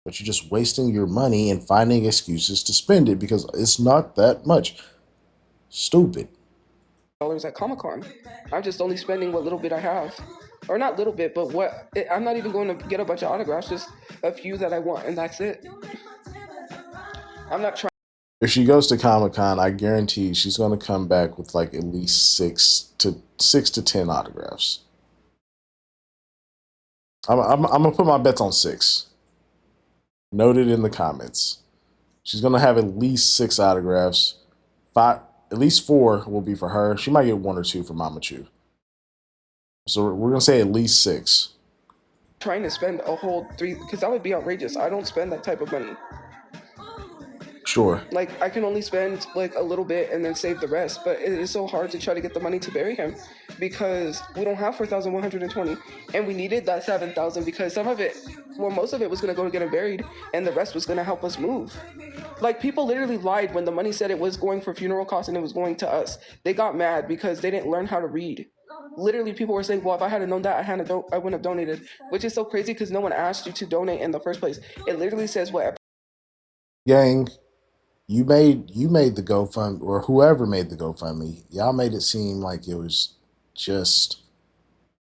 but you're just wasting your money and finding excuses to spend it because it's not that much. Stupid.
Dollars at Comic Con. I'm just only spending what little bit I have, or not little bit, but I'm not even going to get a bunch of autographs. Just a few that I want, and that's it. I'm not trying.
If she goes to Comic Con, I guarantee she's going to come back with like at least six to 10 autographs. I'm gonna put my bets on six. Noted in the comments. She's gonna have at least six autographs. Five, at least four will be for her. She might get one or two for Mama Chu. So we're gonna say at least six.
Trying to spend a whole three because that would be outrageous. I don't spend that type of money.
Sure.
Like I can only spend like a little bit and then save the rest. But it is so hard to try to get the money to bury him because we don't have 4,120, and we needed that 7,000 because some of it, well, most of it was gonna go to get him buried, and the rest was gonna help us move. Like people literally lied when the money said it was going for funeral costs and it was going to us. They got mad because they didn't learn how to read. Literally, people were saying, "Well, if I had known that, I wouldn't have donated," which is so crazy because no one asked you to donate in the first place. It literally says what.
Gang, you made the GoFundMe, or whoever made the GoFundMe, y'all made it seem like it was just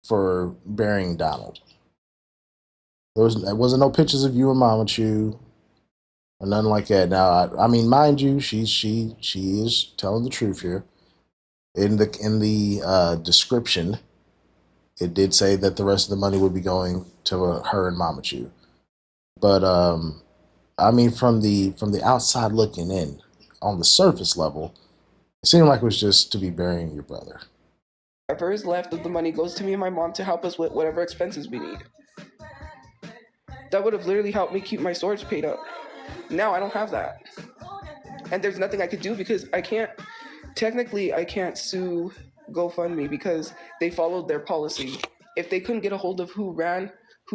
for burying Donald. There wasn't no pictures of you and Mama Chu or nothing like that. Now, I mean, mind you, she is telling the truth here. In the description, it did say that the rest of the money would be going to her and Mama Chu. But I mean, from the outside looking in, on the surface level, it seemed like it was just to be burying your brother.
Whatever is left of the money goes to me and my mom to help us with whatever expenses we need. That would have literally helped me keep my storage paid up. Now I don't have that. And there's nothing I could do because technically, I can't sue GoFundMe because they followed their policy. If they couldn't get a hold of who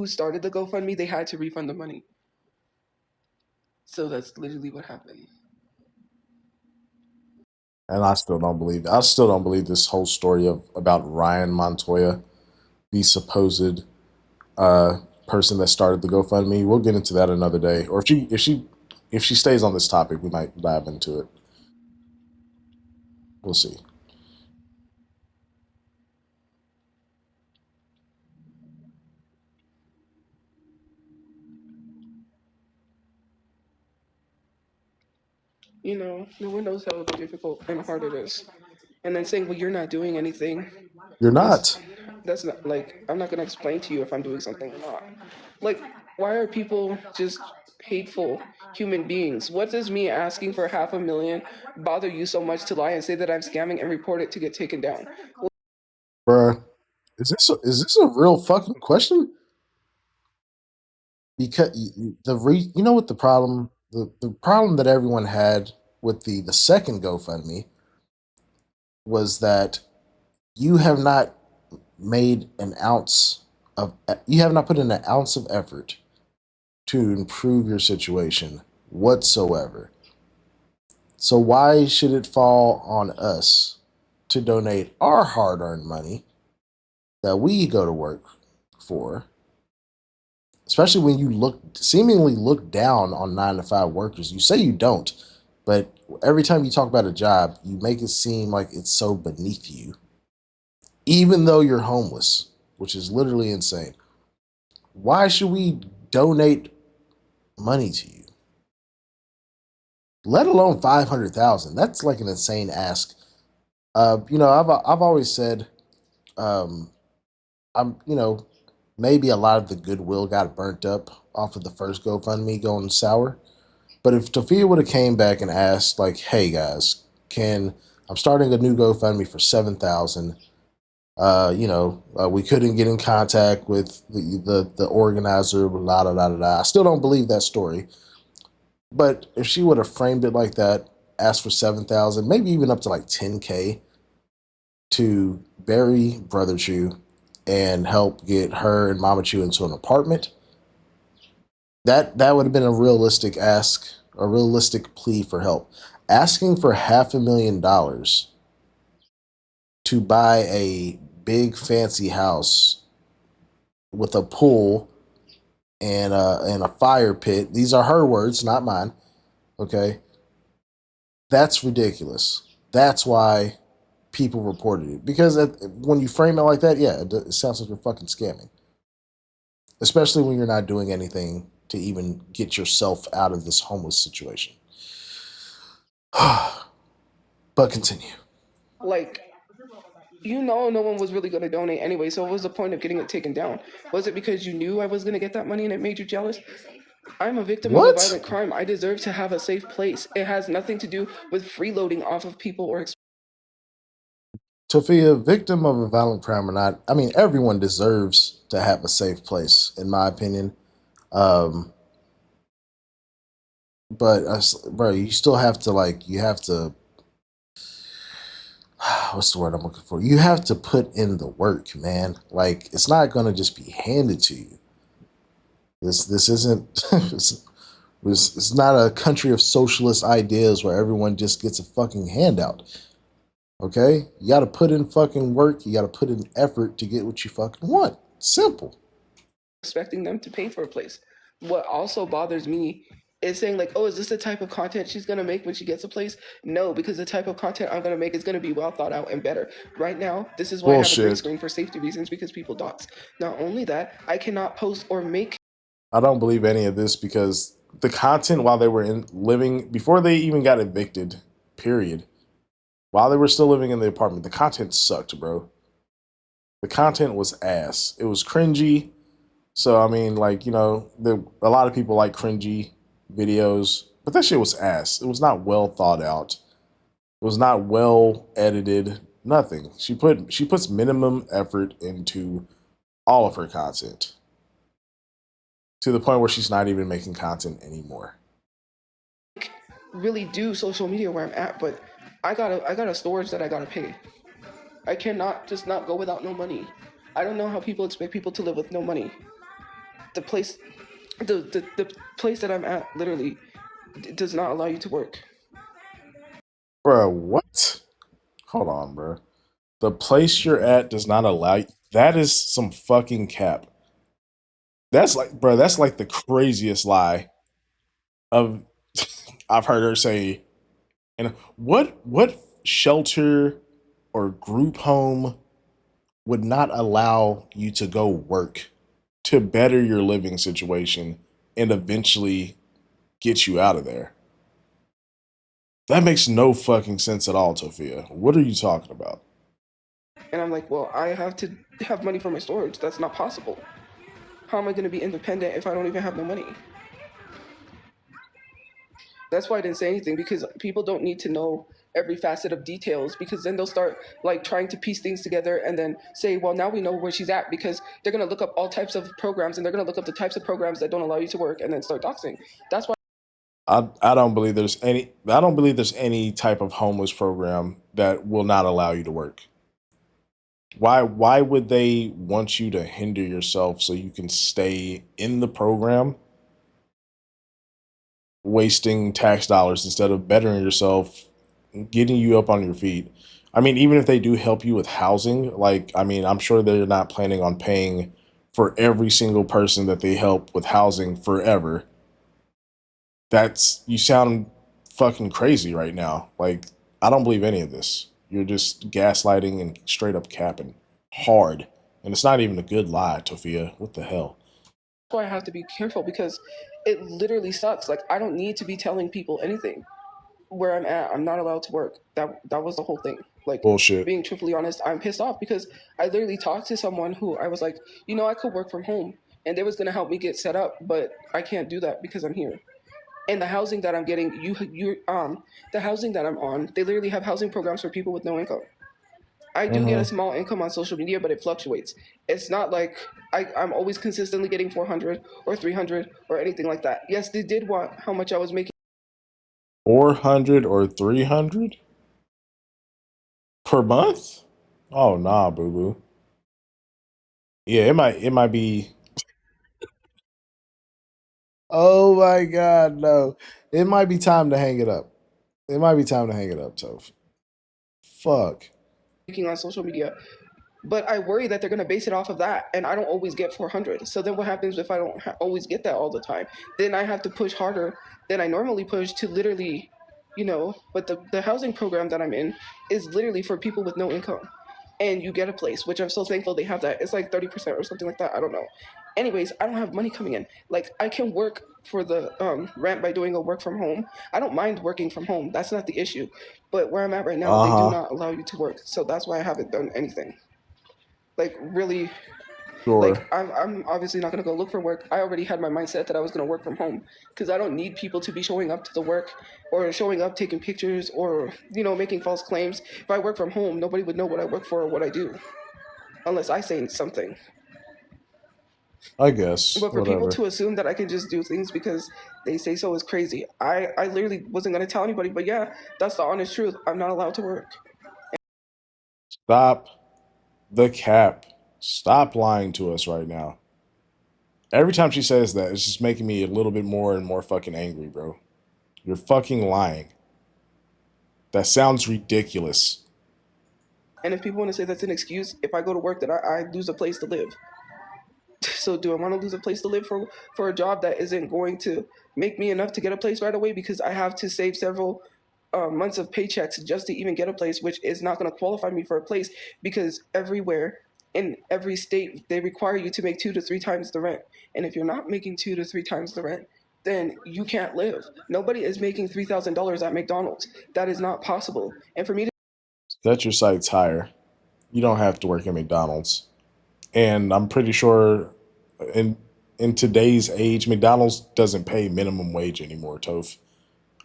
started the GoFundMe, they had to refund the money. So that's literally what happened.
And I still don't believe this whole story of about Ryan Montoya, the supposed person that started the GoFundMe. We'll get into that another day. Or if she stays on this topic, we might dive into it. We'll see.
No one knows how difficult and hard it is. And then saying, well, you're not doing anything.
You're
That's
not.
that's not like I'm not gonna explain to you if I'm doing something or not. Like, why are people just hateful human beings? What does me asking for 500,000 bother you so much to lie and say that I'm scamming and report it to get taken down?
Bruh, is this a real fucking question? Because you know what the problem that everyone had with the second GoFundMe was that you have not made an ounce of you have not put in an ounce of effort to improve your situation whatsoever. So why should it fall on us to donate our hard-earned money that we go to work for, especially when you seemingly look down on 9 to 5 workers? You say you don't, but every time you talk about a job, you make it seem like it's so beneath you, even though you're homeless, which is literally insane. Why should we donate money to you? Let alone 500,000. That's like an insane ask. I've always said, um, maybe a lot of the goodwill got burnt up off of the first GoFundMe going sour. But if Tophia would have came back and asked, like, "Hey guys, can I'm starting a new GoFundMe for 7,000. We couldn't get in contact with the organizer, blah, blah, blah, blah." I still don't believe that story. But if she would have framed it like that, asked for 7,000, maybe even up to like 10K to bury Brother Chu and help get her and Mama Chu into an apartment, that would have been a realistic ask, a realistic plea for help. Asking for $500,000 to buy a big fancy house with a pool and a fire pit. These are her words, not mine. Okay, that's ridiculous. That's why people reported it because when you frame it like that, yeah, it sounds like you're fucking scamming. Especially when you're not doing anything to even get yourself out of this homeless situation. But continue.
Like, no one was really going to donate anyway, so what was the point of getting it taken down? Was it because you knew I was going to get that money and it made you jealous? I'm a victim of a
What?
violent crime. I deserve to have a safe place. It has nothing to do with freeloading off of people or
Tophia, victim of a violent crime or not, I mean, everyone deserves to have a safe place, in my opinion. Um, but, bro, you still have to, like, you have to, what's the word I'm looking for? You have to put in the work, man. Like, it's not going to just be handed to you. This isn't, it's not a country of socialist ideas where everyone just gets a fucking handout. Okay? You got to put in fucking work. You got to put in effort to get what you fucking want. Simple.
expecting them to pay for a place. What also bothers me is saying like, oh, is this the type of content she's gonna make when she gets a place? No, because the type of content I'm gonna make is gonna be well thought out and better. Right now, this is why I have a green
Bullshit.
screen for safety reasons because people dox. Not only that, I cannot post or make
I don't believe any of this because the content while they were in living before they even got evicted, period. While they were still living in the apartment, the content sucked, bro. The content was ass. It was cringy. So I mean, like a lot of people like cringy videos, but that shit was ass. It was not well thought out. It was not well edited. Nothing. She puts minimum effort into all of her content to the point where she's not even making content anymore.
really do social media where I'm at, but I got a storage that I gotta pay. I cannot just not go without no money. I don't know how people expect people to live with no money. The place the place that I'm at literally does not allow you to work.
Bro, what? Hold on, bro. The place you're at does not allow you. That is some fucking cap. That's like, bro, that's like the craziest lie of I've heard her say. And what shelter or group home would not allow you to go work to better your living situation and eventually get you out of there? That makes no fucking sense at all, Tophia. What are you talking about?
And I'm like, well, I have to have money for my storage. That's not possible. How am I going to be independent if I don't even have no money? That's why I didn't say anything because people don't need to know every facet of details because then they'll start like trying to piece things together and then say, well, now we know where she's at because they're going to look up all types of programs and they're going to look up the types of programs that don't allow you to work and then start doxing. That's why
I don't believe there's any type of homeless program that will not allow you to work. Why would they want you to hinder yourself so you can stay in the program wasting tax dollars instead of bettering yourself, getting you up on your feet? I mean, even if they do help you with housing, like I mean, I'm sure they're not planning on paying for every single person that they help with housing forever. That's you sound fucking crazy right now. Like I don't believe any of this. You're just gaslighting and straight up capping hard. And it's not even a good lie, Tofia. What the hell?
I have to be careful because it literally sucks. Like I don't need to be telling people anything. Where I'm at, I'm not allowed to work. That was the whole thing. Like
Bullshit.
being truthfully honest, I'm pissed off because I literally talked to someone who I was like, I could work from home and they was gonna help me get set up, but I can't do that because I'm here. And the housing that I'm getting, the housing that I'm on, they literally have housing programs for people with no income. I do get a
Mm-hmm.
small income on social media, but it fluctuates. It's not like I'm always consistently getting 400 or 300 or anything like that. Yes, they did want how much I was making
400 or 300 per month? Oh nah, boo boo. Yeah, it might be. Oh my god, no. It might be time to hang it up. It might be time to hang it up, Toph. Fuck.
on social media. But I worry that they're going to base it off of that, and I don't always get 400. So then what happens if I don't always get that all the time? Then I have to push harder than I normally push to literally, but the housing program that I'm in is literally for people with no income. And you get a place, which I'm so thankful they have that. It's like 30% or something like that. I don't know. Anyways, I don't have money coming in. Like, I can work for the rent by doing a work from home. I don't mind working from home. That's not the issue. But where I'm at right now, they do
Uh-huh.
not allow you to work. So that's why I haven't done anything. Like, really, like,
Sure.
I'm obviously not going to go look for work. I already had my mindset that I was going to work from home because I don't need people to be showing up to the work or showing up taking pictures or making false claims. If I work from home, nobody would know what I work for or what I do unless I say something.
I guess.
But for people
Whatever.
to assume that I can just do things because they say so is crazy. I literally wasn't going to tell anybody, but yeah, that's the honest truth. I'm not allowed to work.
Stop the cap. Stop lying to us right now. Every time she says that, it's just making me a little bit more and more fucking angry, bro. You're fucking lying. That sounds ridiculous.
And if people want to say that's an excuse, if I go to work, then I lose a place to live. So do I want to lose a place to live for a job that isn't going to make me enough to get a place right away because I have to save several months of paychecks just to even get a place, which is not going to qualify me for a place because everywhere in every state they require you to make 2 to 3 times the rent, and if you're not making 2 to 3 times the rent, then you can't live. Nobody is making $3,000 at McDonald's. That is not possible. And for me to
Set your sights higher. You don't have to work at McDonald's. And I'm pretty sure in in today's age, McDonald's doesn't pay minimum wage anymore, Toph.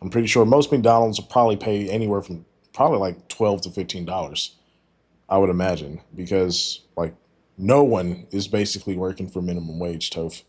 I'm pretty sure most McDonald's will probably pay anywhere from probably like $12 to $15. I would imagine, because like no one is basically working for minimum wage, Toph.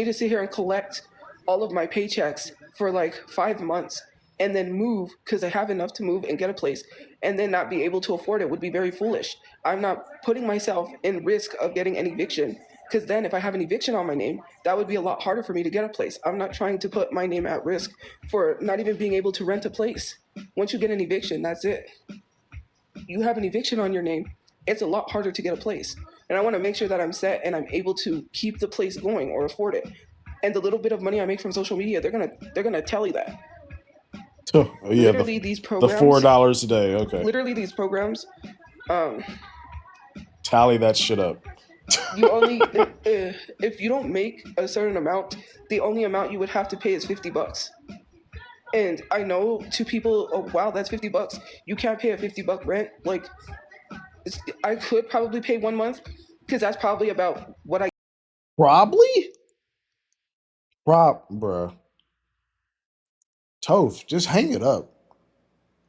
sit here and collect all of my paychecks for like 5 months and then move because I have enough to move and get a place and then not be able to afford it would be very foolish. I'm not putting myself in risk of getting an eviction because then if I have an eviction on my name, that would be a lot harder for me to get a place. I'm not trying to put my name at risk for not even being able to rent a place. Once you get an eviction, that's it. You have an eviction on your name, it's a lot harder to get a place. And I want to make sure that I'm set and I'm able to keep the place going or afford it. And the little bit of money I make from social media, they're gonna tell you that.
Oh, yeah,
Literally these
the four
programs,
dollars a day. Okay,
literally these programs, um,
tally that shit up.
you only if you don't make a certain amount, the only amount you would have to pay is $50. And I know to people, oh wow, that's $50. You can't pay a $50 rent. Like I could probably pay 1 month because that's probably about what I
Probably, bruh. Toph, just hang it up.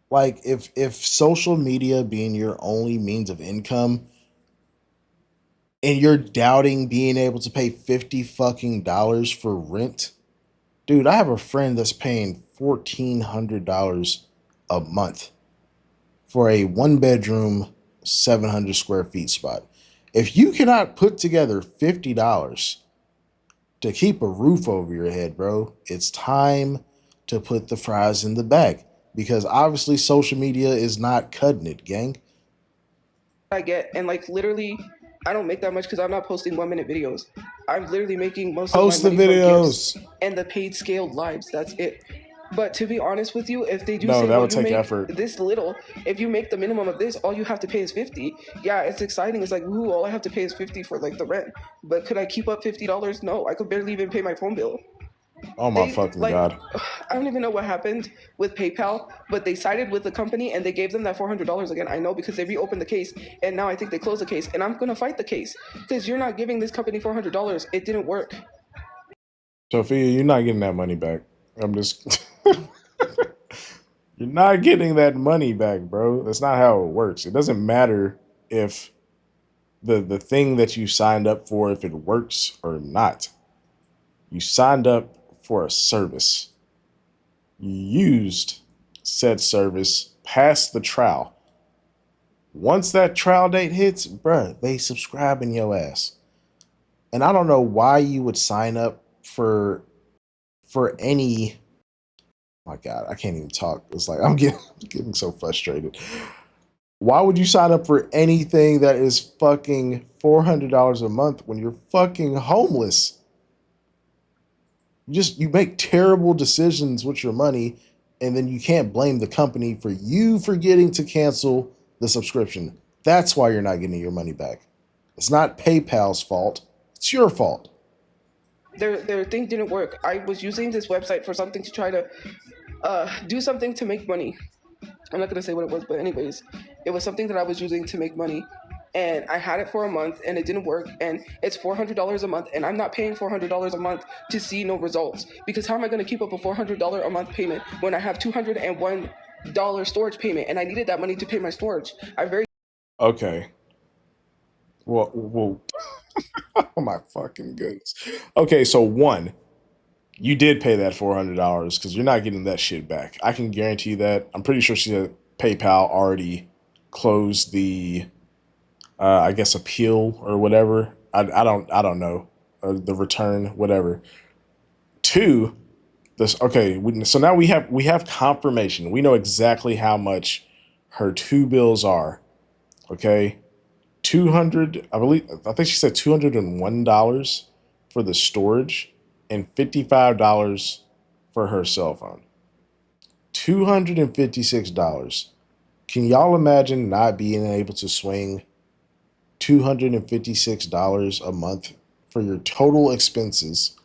Like if social media being your only means of income and you're doubting being able to pay 50 fucking dollars for rent, dude, I have a friend that's paying $1,400 a month for a one bedroom, 700 square feet spot. If you cannot put together $50 to keep a roof over your head, bro, it's time to put the fries in the bag because obviously social media is not cutting it, gang.
get. And like literally, I don't make that much because I'm not posting 1 minute videos. I'm literally making most of my
Post the
money from gifts
videos.
and the paid scaled lives. That's it. But to be honest with you, if they do
No,
say,
that
well,
would
you
take
make
effort.
this little, if you make the minimum of this, all you have to pay is 50. Yeah, it's exciting. It's like, ooh, all I have to pay is 50 for like the rent. But could I keep up $50? No, I could barely even pay my phone bill.
Oh my
They
fucking
like
god.
I don't even know what happened with PayPal, but they sided with the company and they gave them that $400 again. I know because they reopened the case and now I think they closed the case and I'm gonna fight the case because you're not giving this company $400. It didn't work.
Sophia, you're not getting that money back. I'm just you're not getting that money back, bro. That's not how it works. It doesn't matter if the thing that you signed up for if it works or not. You signed up for a service. You used said service past the trial. Once that trial date hits, bruh, they subscribe in your ass. And I don't know why you would sign up for any. My God, I can't even talk. It's like I'm getting so frustrated. Why would you sign up for anything that is fucking $400 a month when you're fucking homeless? You make terrible decisions with your money, and then you can't blame the company for you forgetting to cancel the subscription. That's why you're not getting your money back. It's not PayPal's fault. It's your fault.
Their thing didn't work. I was using this website for something to try to do something to make money. I'm not gonna say what it was, but anyways, it was something that I was using to make money, and I had it for a month, and it didn't work, and it's $400 a month, and I'm not paying $400 a month to see no results, because how am I gonna keep up a $400 a month payment when I have $201 storage payment, and I needed that money to pay my storage? I'm very
Okay. Well, oh my fucking goodness. Okay, so one, you did pay that $400 because you're not getting that shit back. I can guarantee that. I'm pretty sure she said PayPal already closed the, I guess, appeal or whatever. I don't know, the return, whatever. Two, this okay. So now we have confirmation. We know exactly how much her two bills are. Okay, 200. I think she said $201 for the storage and $55 for her cell phone. $256. Can y'all imagine not being able to swing $256 a month for your total expenses?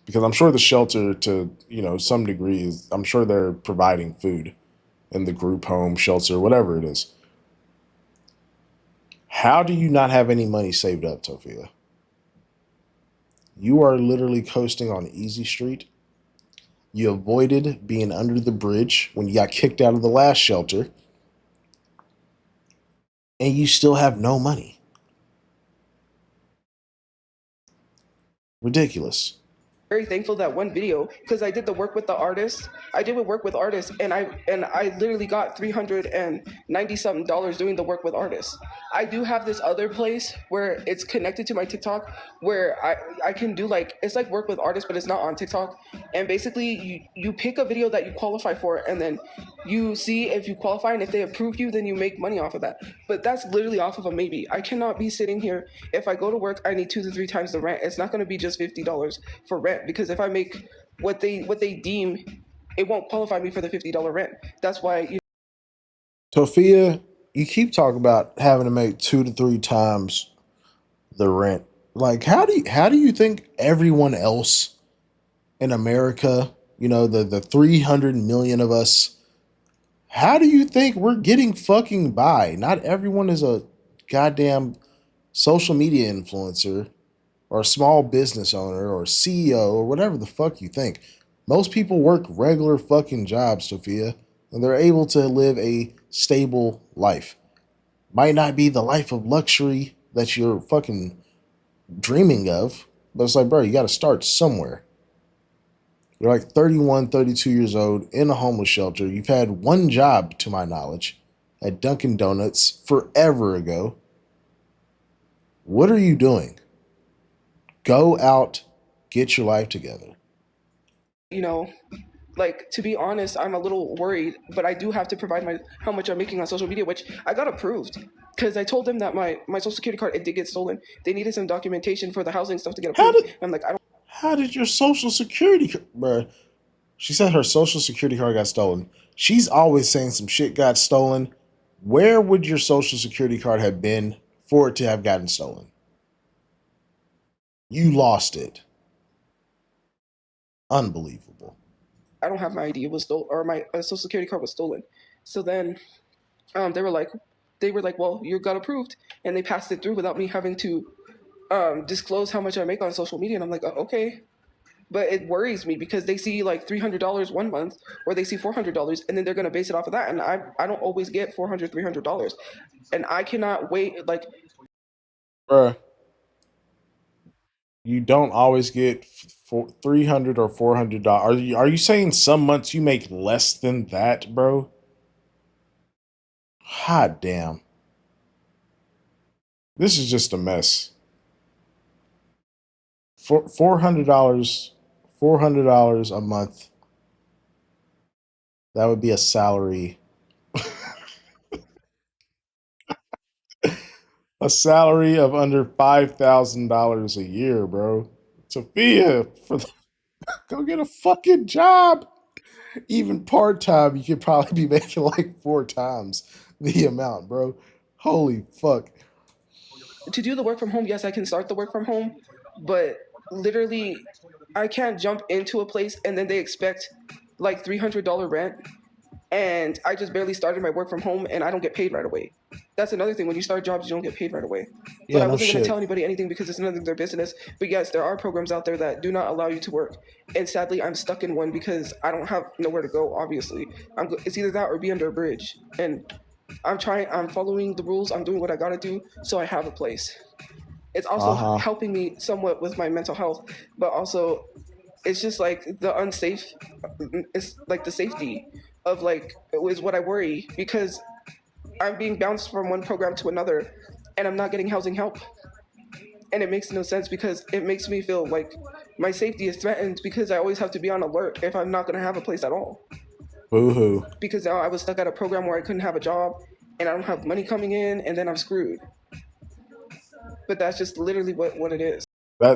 Because I'm sure the shelter, to some degree, I'm sure they're providing food in the group home, shelter, whatever it is. How do you not have any money saved up, Tophia? You are literally coasting on Easy Street. You avoided being under the bridge when you got kicked out of the last shelter, and you still have no money. Ridiculous.
very thankful that one video, because I did the work with the artist. I did work with artists, and I literally got $390 something doing the work with artists. I do have this other place where it's connected to my TikTok, where I can do like, it's like work with artists, but it's not on TikTok. And basically, you pick a video that you qualify for, and then you see if you qualify, and if they approve you, then you make money off of that. But that's literally off of a maybe. I cannot be sitting here. If I go to work, I need 2 to 3 times the rent. It's not going to be just $50 for rent, because if I make what they deem, it won't qualify me for the $50 rent. That's why
Tophia, you keep talking about having to make 2 to 3 times the rent. Like, how do you think everyone else in America, the 300 million of us, how do you think we're getting fucking by? Not everyone is a goddamn social media influencer or a small business owner or CEO or whatever the fuck you think. Most people work regular fucking jobs, Sophia, and they're able to live a stable life. Might not be the life of luxury that you're fucking dreaming of, but it's like, bro, you got to start somewhere. You're like 31, 32 years old in a homeless shelter. You've had one job, to my knowledge, at Dunkin' Donuts forever ago. What are you doing? Go out, get your life together.
you know like, to be honest, I'm a little worried, but I do have to provide my how much I'm making on social media, which I got approved, because I told them that my social security card, it did get stolen. They needed some documentation for the housing stuff to get
How
approved.
did
And I'm like, I don't
how did your social security, bro? She said her social security card got stolen. She's always saying some shit got stolen. Where would your social security card have been for it to have gotten stolen? You lost it. Unbelievable.
I don't have my ID. It was stolen, or my social security card was stolen. So then they were like, well, you got approved, and they passed it through without me having to disclose how much I make on social media. And I'm like, okay. But it worries me, because they see like $300 one month, or they see $400, and then they're gonna base it off of that. And I don't always get 400, $300, and I cannot wait. Like,
Bruh, you don't always get 300 or $400. Are you saying some months you make less than that, bro? Hot damn. This is just a mess. For $400, $400 a month, that would be a salary. A salary of under $5,000 a year, bro. Sophia, go get a fucking job. Even part time, you could probably be making like 4 times the amount, bro. Holy fuck.
To do the work from home, yes, I can start the work from home, but literally, I can't jump into a place and then they expect like $300 rent, and I just barely started my work from home and I don't get paid right away. That's another thing. When you start jobs, you don't get paid right away. But
Yeah,
I
no
wasn't going to
shit.
tell anybody anything because it's none of their business. But yes, there are programs out there that do not allow you to work. And sadly, I'm stuck in one because I don't have nowhere to go, obviously. It's either that or be under a bridge. And I'm following the rules, I'm doing what I got to do so I have a place. It's
Uh
also
huh.
helping me somewhat with my mental health, but also it's just like the unsafe, it's like the safety of like is what I worry because I'm being bounced from one program to another and I'm not getting housing help. And it makes no sense because it makes me feel like my safety is threatened because I always have to be on alert if I'm not going to have a place at all.
Boo hoo.
Because now I was stuck at a program where I couldn't have a job and I don't have money coming in and then I'm screwed. But that's just literally what it is.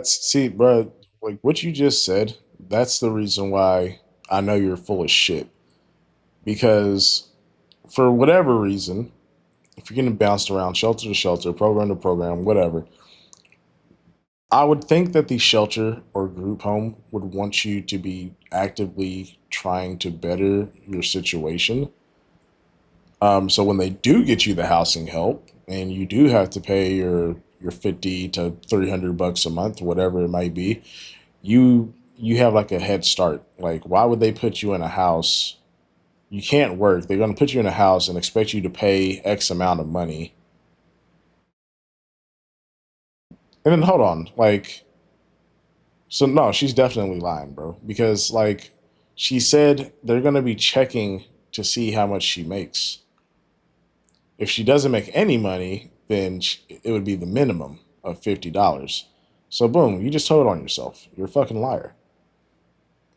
See, bro, like what you just said, that's the reason why I know you're full of shit. Because for whatever reason, if you're getting bounced around shelter to shelter, program to program, whatever, I would think that the shelter or group home would want you to be actively trying to better your situation. So when they do get you the housing help and you do have to pay your 50 to 300 bucks a month, whatever it might be, you have like a head start. Like, why would they put you in a house? You can't work. They're going to put you in a house and expect you to pay X amount of money. And then hold on, like, so no, she's definitely lying, bro. Because like she said they're gonna be checking to see how much she makes. If she doesn't make any money, then it would be the minimum of $50. So boom, you just told on yourself. You're a fucking liar.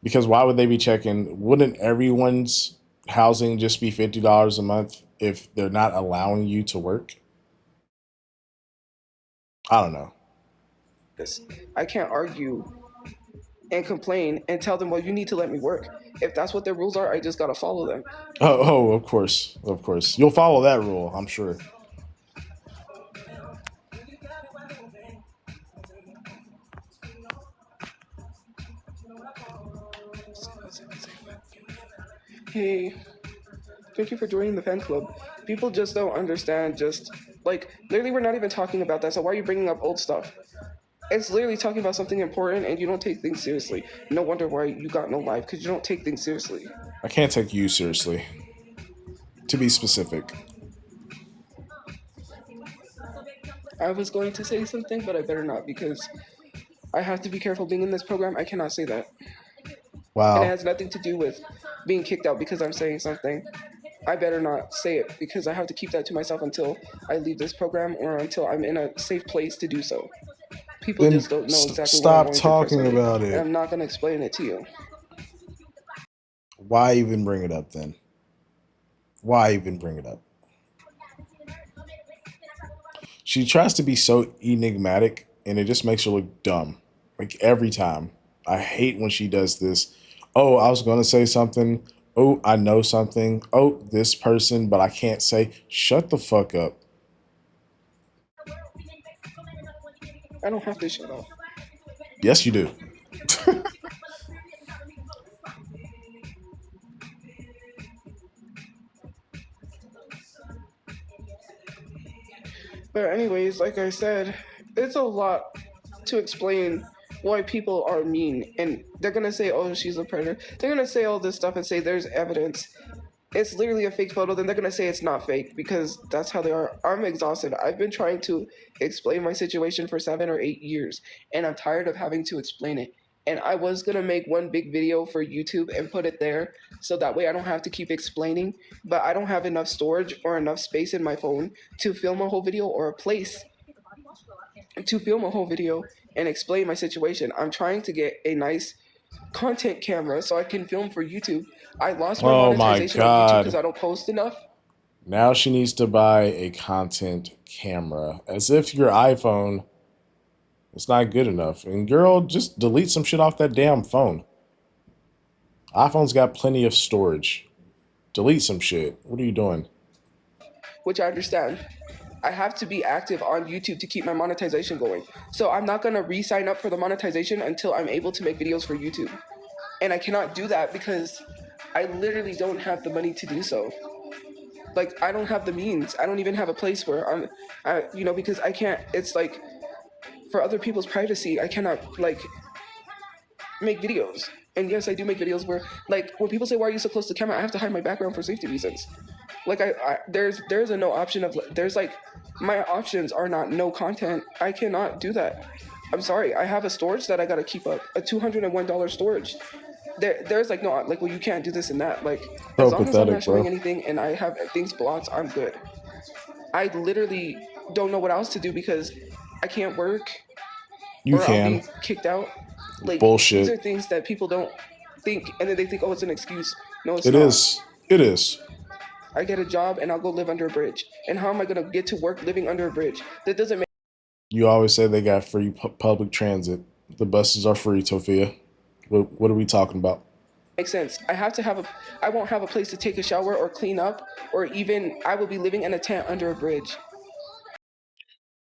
Because why would they be checking? Wouldn't everyone's housing just be $50 a month if they're not allowing you to work? I don't know.
This. I can't argue and complain and tell them, well, you need to let me work. If that's what their rules are, I just gotta follow them.
Of course, of course. You'll follow that rule, I'm sure.
Hey, thank you for joining the fan club. People just don't understand. Just like literally, we're not even talking about that. So why are you bringing up old stuff? It's literally talking about something important, and you don't take things seriously. No wonder why you got no life because you don't take things seriously.
I can't take you seriously, to be specific.
I was going to say something, but I better not because I have to be careful being in this program. I cannot say that. And it
Wow.
has nothing to do with being kicked out because I'm saying something. I better not say it because I have to keep that to myself until I leave this program or until I'm in a safe place to do so. People
Then
just don't know exactly what I'm
stop
going through
talking
personally,
about
and
it.
I'm not going to explain it to you.
Why even bring it up then? Why even bring it up? She tries to be so enigmatic and it just makes her look dumb. Like every time. I hate when she does this. Oh, I was going to say something. Oh, I know something. Oh, this person, but I can't say. Shut the fuck up.
I don't have to shut up.
Yes, you do.
But anyways, like I said, it's a lot to explain why people are mean, and they're gonna say, "Oh, she's a predator." They're gonna say all this stuff and say there's evidence. It's literally a fake photo. Then they're gonna say it's not fake because that's how they are. I'm exhausted. I've been trying to explain my situation for 7 or 8 years, and I'm tired of having to explain it. And I was gonna make one big video for YouTube and put it there so that way I don't have to keep explaining. But I don't have enough storage or enough space in my phone to film a whole video or a place to film a whole video and explain my situation. I'm trying to get a nice content camera so I can film for YouTube. I lost my
Oh my
monetization on YouTube because
god.
I don't post enough.
Now she needs to buy a content camera, as if your iPhone is not good enough. And girl, just delete some shit off that damn phone. iPhone's got plenty of storage. Delete some shit. What are you doing?
which I understand. I have to be active on YouTube to keep my monetization going. So I'm not gonna re-sign up for the monetization until I'm able to make videos for YouTube. And I cannot do that because I literally don't have the money to do so. Like I don't have the means. I don't even have a place where because I can't. It's like for other people's privacy, I cannot like make videos. And yes, I do make videos where like when people say why are you so close to the camera, I have to hide my background for safety reasons. Like there's a no option of there's like my options are not no content. I cannot do that. I'm sorry. I have a storage that I gotta keep up. A $201 storage. There's like no like well you can't do this and that. Like as
So
long as I'm not
pathetic,
showing
bro.
anything and I have things blocked, I'm good. I literally don't know what else to do because I can't work
You
or I'll
can.
be kicked out. Like these
Bullshit.
are things that people don't think and then they think, oh, it's an excuse. No, it's
It
not.
is. It is.
I get a job and I'll go live under a bridge. And how am I gonna get to work living under a bridge? That doesn't
You always say they got free public transit. The buses are free, Tophia. What are we talking about?
make sense. I won't have a place to take a shower or clean up, or even I will be living in a tent under a bridge.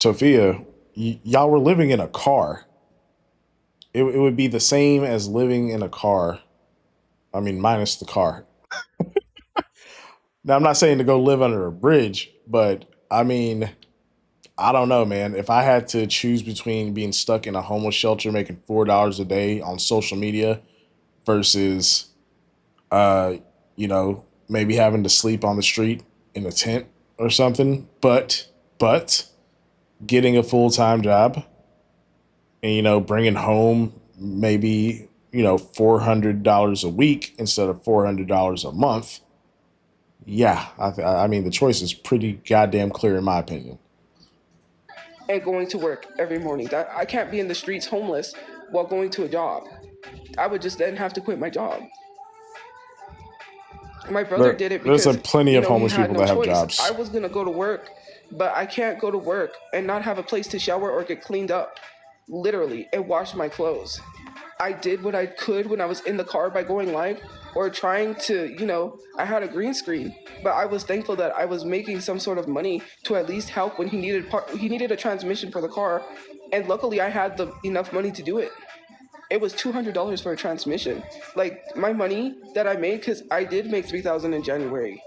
Tophia, y'all were living in a car. It would be the same as living in a car. I mean, minus the car. Now, I'm not saying to go live under a bridge, but I mean, I don't know, man. If I had to choose between being stuck in a homeless shelter making $4 a day on social media versus, uh, maybe having to sleep on the street in a tent or something, but getting a full time job and bringing home maybe $400 a week instead of $400 a month. Yeah, I mean the choice is pretty goddamn clear in my opinion.
And going to work every morning. That I can't be in the streets homeless while going to a job. I would just then have to quit my job. My brother did it
There's a
because
plenty of
he
homeless
had
people
no
that have
choice. I
jobs.
was gonna go to work, but I can't go to work and not have a place to shower or get cleaned up, literally, and wash my clothes. I did what I could when I was in the car by going live or trying to, I had a green screen, but I was thankful that I was making some sort of money to at least help when he needed a transmission for the car, and luckily I had the enough money to do it. It was $200 for a transmission. Like my money that I made, because I did make 3,000 in January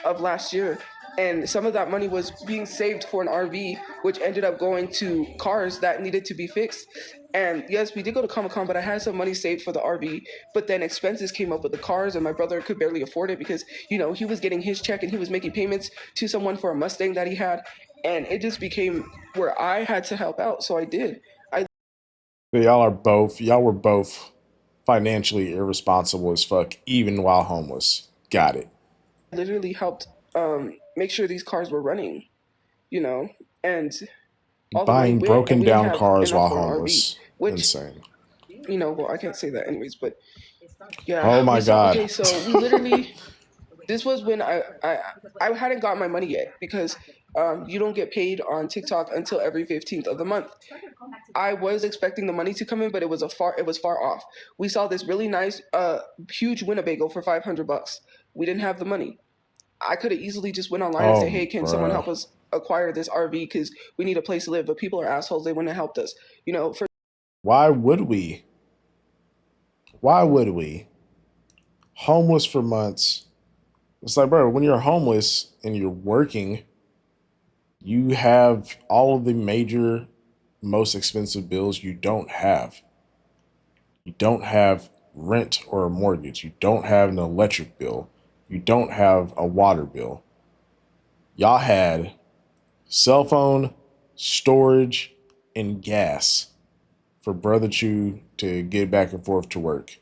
of last year, and some of that money was being saved for an RV, which ended up going to cars that needed to be fixed. And yes, we did go to Comic Con, but I had some money saved for the RV. But then expenses came up with the cars, and my brother could barely afford it because he was getting his check and he was making payments to someone for a Mustang that he had, and it just became where I had to help out. So I did. I
Y'all were both financially irresponsible as fuck, even while homeless. Got it.
literally helped make sure these cars were running, you know, and all the money
Buying
went, and
broken
we didn't
down
have
cars
enough
while
for an RV,
homeless.
which,
Insane.
well, I can't say that anyways, but yeah,
Oh
we
my
saw,
god.
okay, so we literally, this was when I hadn't got my money yet because you don't get paid on TikTok until every 15th of the month. I was expecting the money to come in, but it was far off. We saw this really nice, huge Winnebago for $500. We didn't have the money. I could have easily just went online and say,
Oh
"Hey, can someone
bruh.
help us acquire this RV because we need a place to live?" But people are assholes; they wouldn't have helped us. For
Why would we? Why would we? Homeless for months. It's like, bro, when you're homeless and you're working, you have all of the major, most expensive bills you don't have. You don't have rent or a mortgage. You don't have an electric bill. You don't have a water bill. Y'all had cell phone, storage, and gas for Brother Chew to get back and forth to work.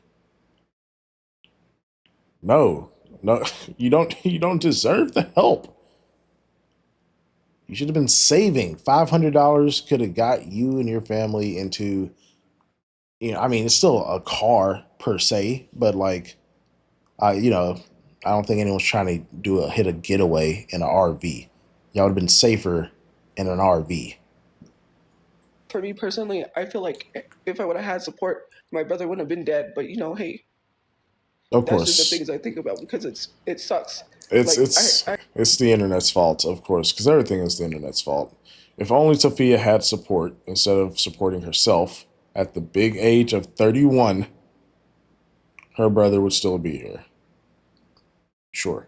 No, no, you don't deserve the help. You should have been saving. $500 could have got you and your family into, I mean, it's still a car per se, but like, you know, I don't think anyone's trying to hit a getaway in an RV. Y'all would have been safer in an RV.
For me personally, I feel like if I would have had support, my brother wouldn't have been dead. But hey,
Of
that's just the
course,
things I think about because it sucks.
it's
Like
it's it's the internet's fault, of course, because everything is the internet's fault. If only Sophia had support instead of supporting herself at the big age of 31, her brother would still be here. Sure.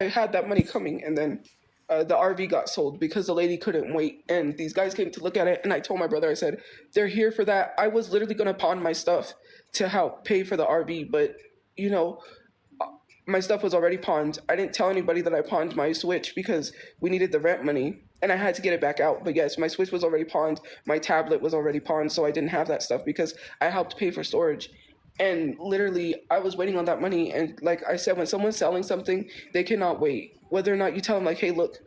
I had that money coming, and then the RV got sold because the lady couldn't wait, and these guys came to look at it, and I told my brother, I said, they're here for that. I was literally gonna pawn my stuff to help pay for the RV, but you know, my stuff was already pawned. I didn't tell anybody that I pawned my Switch because we needed the rent money and I had to get it back out. But yes, my Switch was already pawned. My tablet was already pawned, so I didn't have that stuff because I helped pay for storage. And literally, I was waiting on that money. And like I said, when someone's selling something, they cannot wait. Whether or not you tell them, like, hey, look,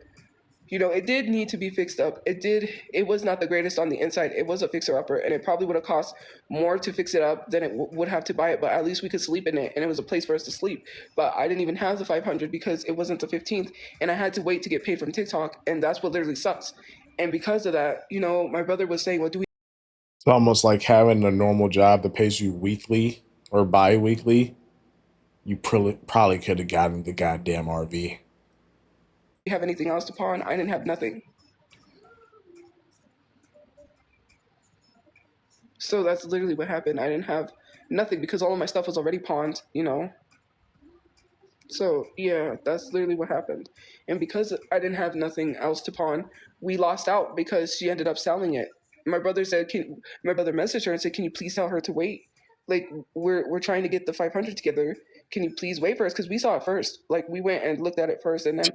it did need to be fixed up. It was not the greatest on the inside. It was a fixer upper, and it probably would have cost more to fix it up than it would have to buy it. But at least we could sleep in it, and it was a place for us to sleep. But I didn't even have the 500 because it wasn't the 15th, and I had to wait to get paid from TikTok, and that's what literally sucks. And because of that, my brother was saying, "What do we
It's almost like having a normal job that pays you weekly or bi-weekly. You probably could have gotten the goddamn RV.
have anything else to pawn?" I didn't have nothing. So that's literally what happened. I didn't have nothing because all of my stuff was already pawned. So yeah, that's literally what happened. And because I didn't have nothing else to pawn, we lost out because she ended up selling it. My brother said, "Can?" My brother messaged her and said, "Can you please tell her to wait? Like we're trying to get the 500 together. Can you please wait for us? Because we saw it first. Like we went and looked at it first, and then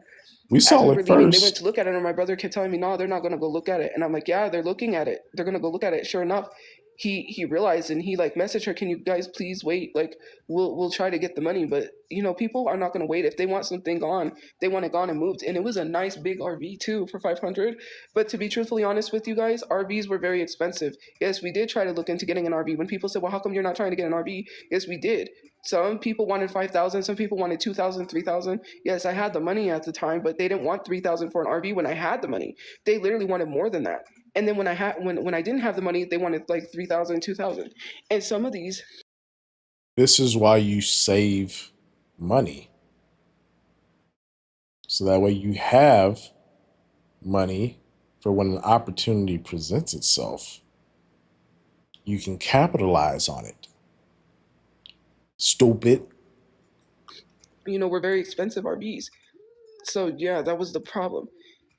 We
as
saw
we
it
were leaving, they went to
first.
look at it, and my brother kept telling me, "No, they're not going to go look at it." And I'm like, "Yeah, they're looking at it. They're going to go look at it." Sure enough, he realized and he like messaged her, "Can you guys please wait? Like we'll try to get the money, but people are not going to wait. If they want something gone, they want it gone and moved." And it was a nice big RV too for 500. But to be truthfully honest with you guys, RVs were very expensive. Yes, we did try to look into getting an RV. When people said, "Well, how come you're not trying to get an RV?" Yes, we did. Some people wanted 5,000. Some people wanted 2,000, 3,000. Yes, I had the money at the time, but they didn't want 3,000 for an RV when I had the money. They literally wanted more than that. And then when I didn't have the money, they wanted like 3,000, 2,000. And some of these
This is why you save money. So that way you have money for when an opportunity presents itself. You can capitalize on it. Stupid.
were very expensive RVs. So yeah, that was the problem.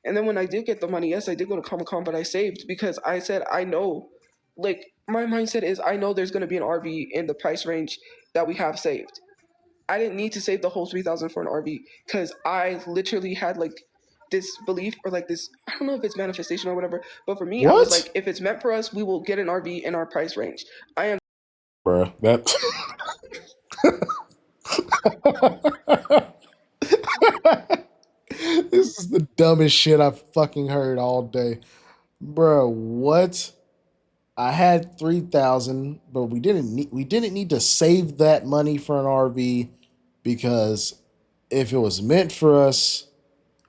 And then when I did get the money, yes, I did go to Comic Con, but I saved because I said I know, like my mindset is I know there's going to be an RV in the price range that we have saved. I didn't need to save the whole 3,000 for an RV because I literally had like this belief or like this, I don't know if it's manifestation or whatever, but for me I was
What?
like, if it's meant for us, we will get an RV in our price range. I am
Bruh, that this is the dumbest shit I've fucking heard all day. Bro, what? I had 3,000, but we didn't need to save that money for an RV because if it was meant for us,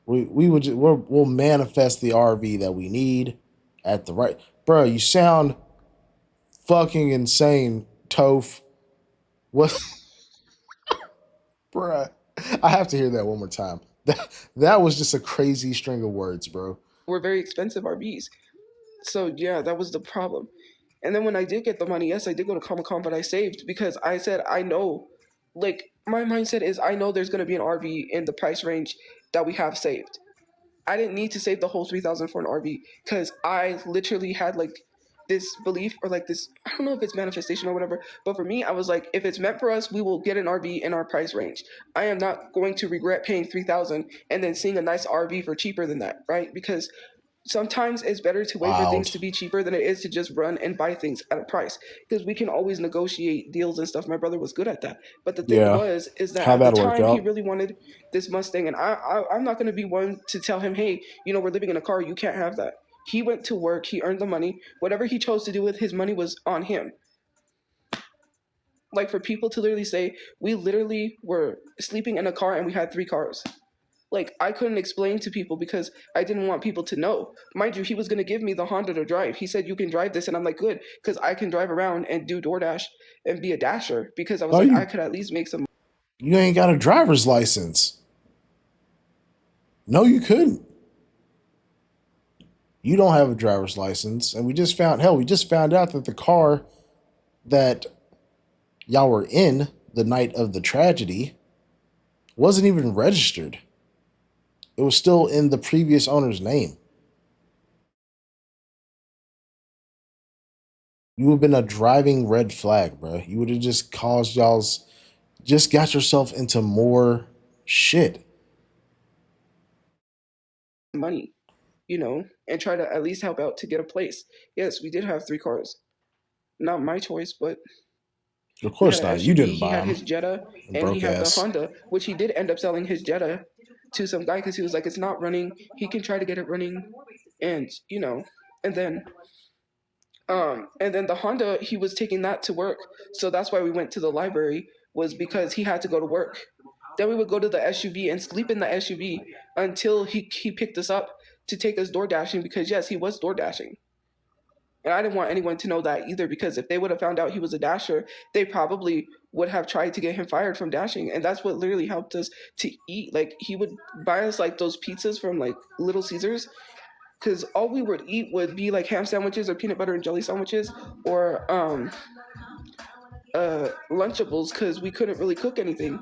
we would we'll manifest the RV that we need at the right. Bro, you sound fucking insane, Toph. What, bruh? I have to hear that one more time. That was just a crazy string of words, bro.
were very expensive RVs. So yeah, that was the problem. And then when I did get the money, yes, I did go to Comic Con, but I saved because I said I know, like my mindset is I know there's going to be an RV in the price range that we have saved. I didn't need to save the whole 3,000 for an RV because I literally had like this belief or like this, I don't know if it's manifestation or whatever, but for me I was like, if it's meant for us, we will get an RV in our price range. I am not going to regret paying 3,000 and then seeing a nice RV for cheaper than that, right? Because sometimes it's better to wait for things
Wild.
to be cheaper than it is to just run and buy things at a price because we can always negotiate deals and stuff. My brother was good at that. But the thing
Yeah.
was is that
How'd
at the
that work
time he
out?
really wanted this Mustang, and I'm not going to be one to tell him, hey, we're living in a car, you can't have that. He went to work, he earned the money. Whatever he chose to do with his money was on him. Like for people to literally say we literally were sleeping in a car and we had 3 cars. Like I couldn't explain to people because I didn't want people to know. Mind you, he was gonna give me the Honda to drive. He said you can drive this, and I'm like, good, because I can drive around and do DoorDash and be a dasher. Because I was
Oh,
like, I could at least make some.
you ain't got a driver's license. No, you couldn't. You don't have a driver's license, and we just found out that the car that y'all were in the night of the tragedy wasn't even registered. It was still in the previous owner's name. You would have been a driving red flag, bro. You would have just just got yourself into more shit.
Money, and try to at least help out to get a place. Yes, we did have 3 cars. Not my choice, but
Of
he had
course
an
not. You
SUV,
didn't
he
buy
had
them,
his Jetta, and he
broke
had the
ass.
Honda, which he did end up selling his Jetta to some guy because he was like, it's not running. He can try to get it running, and and then the Honda, he was taking that to work. So that's why we went to the library, was because he had to go to work. Then we would go to the SUV and sleep in the SUV until he picked us up to take us door dashing, because yes, he was door dashing. And I didn't want anyone to know that either, because if they would have found out he was a dasher, they probably would have tried to get him fired from dashing. And that's what literally helped us to eat. Like he would buy us like those pizzas from like Little Caesars, because all we would eat would be like ham sandwiches or peanut butter and jelly sandwiches, or Lunchables, because we couldn't really cook anything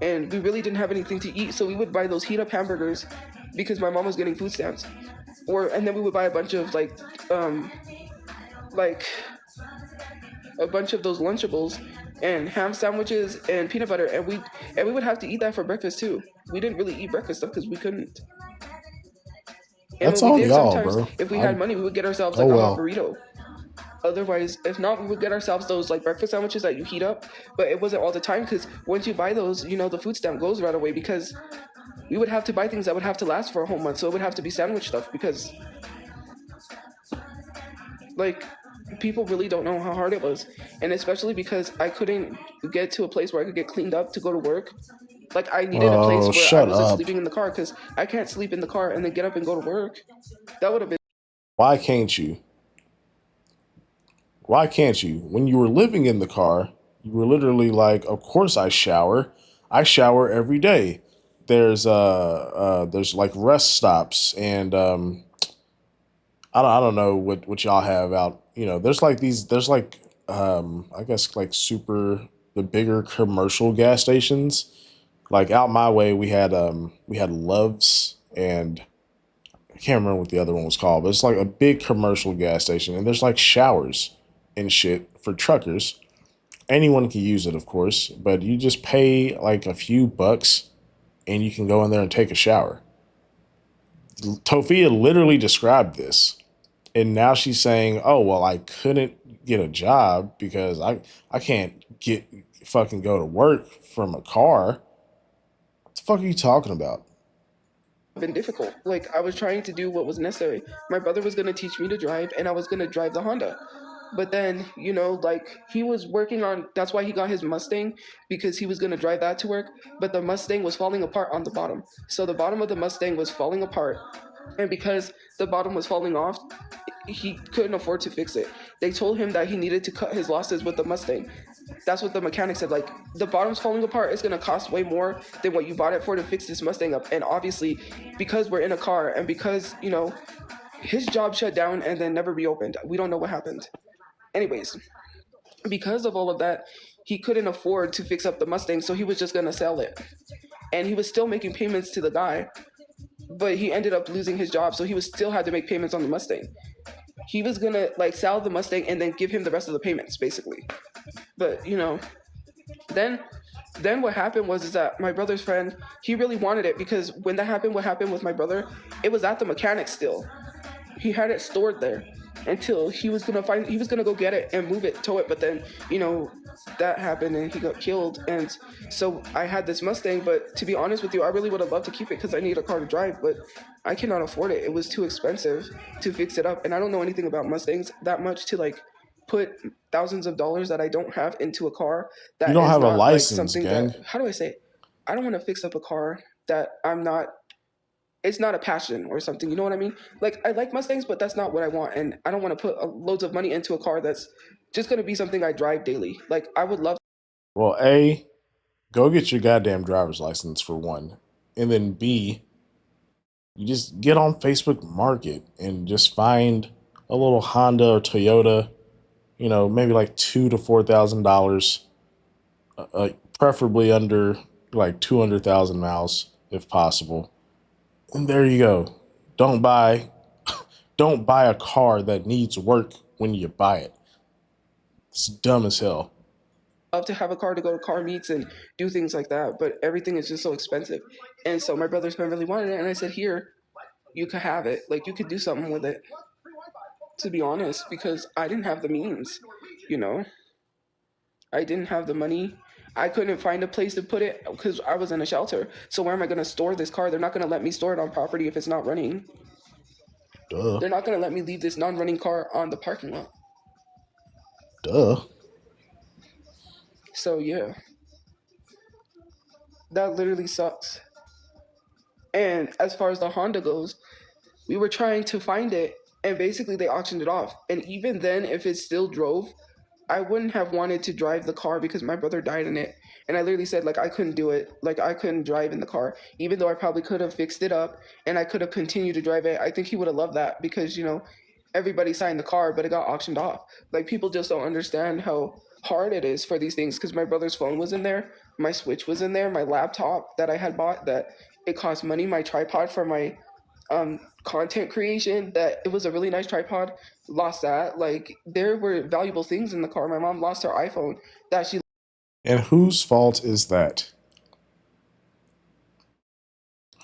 and we really didn't have anything to eat. So we would buy those heat up hamburgers because my mom was getting food stamps, and then we would buy a bunch of like a bunch of those Lunchables and ham sandwiches and peanut butter, and we would have to eat that for breakfast too. We didn't really eat breakfast stuff because we couldn't. And
That's
when we
on
did,
y'all,
sometimes
bro.
if we had money, we would get ourselves
Oh
like a hot
well.
burrito. Otherwise, if not, we would get ourselves those like breakfast sandwiches that you heat up. But it wasn't all the time, because once you buy those, the food stamp goes right away, because we would have to buy things that would have to last for a whole month. So it would have to be sandwich stuff, because like people really don't know how hard it was. And especially because I couldn't get to a place where I could get cleaned up to go to work. Like I needed a place
Oh,
where I
shut
was like
up.
sleeping in the car, because I can't sleep in the car and then get up and go to work. That would have been
Why can't you? Why can't you? When you were living in the car, you were literally like, "Of course I shower. I shower every day." There's like rest stops, and I don't know what y'all have out. There's like there's like I guess like the bigger commercial gas stations. Like out my way, we had Love's, and I can't remember what the other one was called, but it's like a big commercial gas station, and there's like showers and shit for truckers. Anyone can use it, of course, but you just pay like a few bucks and you can go in there and take a shower. Tophia literally described this, and now she's saying, "Oh well, I couldn't get a job because I can't get fucking go to work from a car." What the fuck are you talking about?
been difficult. Like I was trying to do what was necessary. My brother was gonna teach me to drive, and I was gonna drive the Honda. But then, like he was working on. That's why he got his Mustang, because he was gonna drive that to work. But the Mustang was falling apart on the bottom. So the bottom of the Mustang was falling apart, and because the bottom was falling off, he couldn't afford to fix it. They told him that he needed to cut his losses with the Mustang. That's what the mechanic said. Like the bottom's falling apart, it's gonna cost way more than what you bought it for to fix this Mustang up. And obviously, because we're in a car, and because his job shut down and then never reopened, we don't know what happened. Anyways, because of all of that, he couldn't afford to fix up the Mustang, so he was just gonna sell it. And he was still making payments to the guy, but he ended up losing his job, so he was still had to make payments on the Mustang. He was gonna like sell the Mustang and then give him the rest of the payments, basically. But then what happened was is that my brother's friend, he really wanted it, because when that happened, what happened with my brother, it was at the mechanic still. He had it stored there until he was gonna go get it and move it, tow it. But then that happened and he got killed. And so I had this Mustang, but to be honest with you, I really would have loved to keep it because I need a car to drive, but I cannot afford it. It was too expensive to fix it up, and I don't know anything about Mustangs that much to like put thousands of dollars that I don't have into a car
You
that
don't
is
have a
not like
license,
something that,
gang.
how do I say it? I don't want to fix up a car that I'm not, it's not a passion or something. You know what I mean? Like I like Mustangs, but that's not what I want, and I don't want to put loads of money into a car that's just going to be something I drive daily. Like I would love.
Well, A, go get your goddamn driver's license for one. And then B, you just get on Facebook Market and just find a little Honda or Toyota, you know, maybe like $2,000 to $4,000, preferably under like 200,000 miles if possible. And there you go. Don't buy, don't buy a car that needs work when you buy it. It's dumb as hell.
Love to have a car to go to car meets and do things like that, but everything is just so expensive. And so my brother's friend really wanted it, and I said, "Here, you could have it. Like you could do something with it." To be honest, because I didn't have the means, you know, I didn't have the money. I couldn't find a place to put it because I was in a shelter. So where am I going to store this car? They're not going to let me store it on property if it's not running.
Duh.
They're not going to let me leave this non-running car on the parking lot.
Duh.
So yeah, that literally sucks. And as far as the Honda goes, we were trying to find it, and basically they auctioned it off. And even then, if it still drove, I wouldn't have wanted to drive the car because my brother died in it. And I literally said, like, I couldn't do it. Like, I couldn't drive in the car, even though I probably could have fixed it up and I could have continued to drive it. I think he would have loved that because, you know, everybody signed the car, but it got auctioned off. Like, people just don't understand how hard it is for these things because my brother's phone was in there, my Switch was in there, my laptop that I had bought that it cost money, my tripod for my content creation that it was a really nice tripod, lost that. Like there were valuable things in the car. My mom lost her iPhone that she.
And whose fault is that?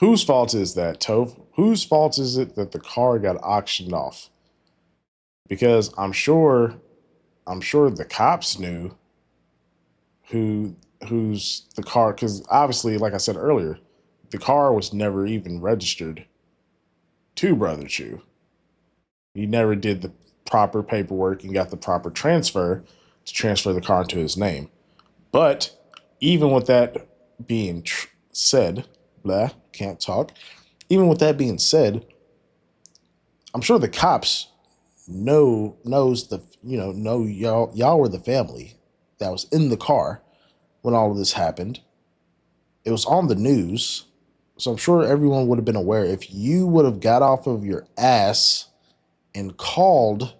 Whose fault is that, Toph? Whose fault is it that the car got auctioned off? Because I'm sure the cops knew who's the car, because obviously, like I said earlier, the car was never even registered to Brother Chu. He never did the proper paperwork and got the proper transfer to transfer the car into his name. But even with that being said, blah, can't talk. Even with that being said, I'm sure the cops knows the know y'all were the family that was in the car when all of this happened. It was on the news, so I'm sure everyone would have been aware if you would have got off of your ass and called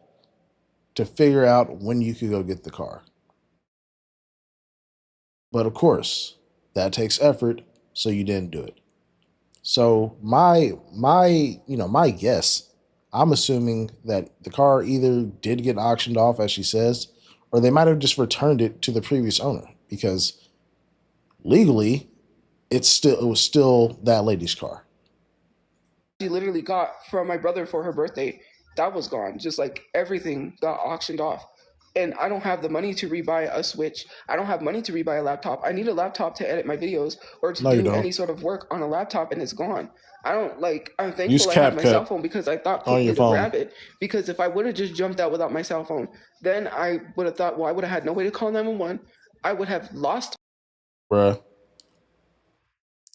to figure out when you could go get the car. But of course, that takes effort, so you didn't do it. So my guess, I'm assuming that the car either did get auctioned off as she says, or they might have just returned it to the previous owner because legally it was still that lady's car.
She literally got from my brother for her birthday, that was gone. Just like everything got auctioned off. And I don't have the money to rebuy a Switch. I don't have money to rebuy a laptop. I need a laptop to edit my videos or to
No, you
do
don't.
any sort of work on a laptop, and it's gone. I don't like. I'm
Use
thankful I have my cell
CapCut
phone because I thought
on your
quickly to
phone,
grab it. Because if I would have just jumped out without my cell phone, then I would have thought, well, I would have had no way to call 911. I would have lost.
bruh.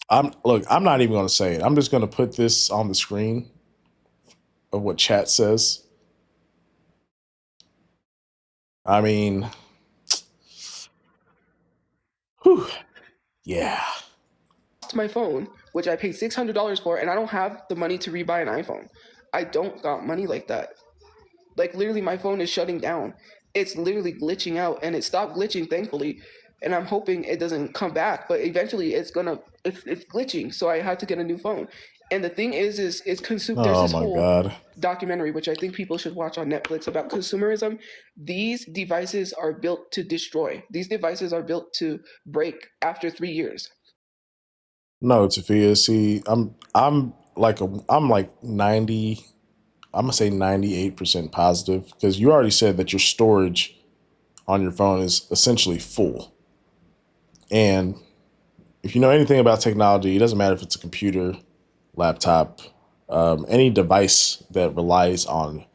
I'm not even gonna say it. I'm just gonna put this on the screen of what chat says. I mean, whew, yeah.
My phone, which I paid $600 for, and I don't have the money to rebuy an iPhone. I don't got money like that. Like literally, my phone is shutting down. It's literally glitching out, and it stopped glitching, thankfully. And I'm hoping it doesn't come back, but eventually it's glitching. So I had to get a new phone. And the thing is it's consumed. There's
Oh
this
my
whole
god.
documentary which I think people should watch on Netflix about consumerism. These devices are built to destroy. These devices are built to break after 3 years.
No, Taphia. See, I'm like 90. I'm gonna say 98% positive because you already said that your storage on your phone is essentially full. And if you know anything about technology, it doesn't matter if it's a computer, laptop, any device that relies on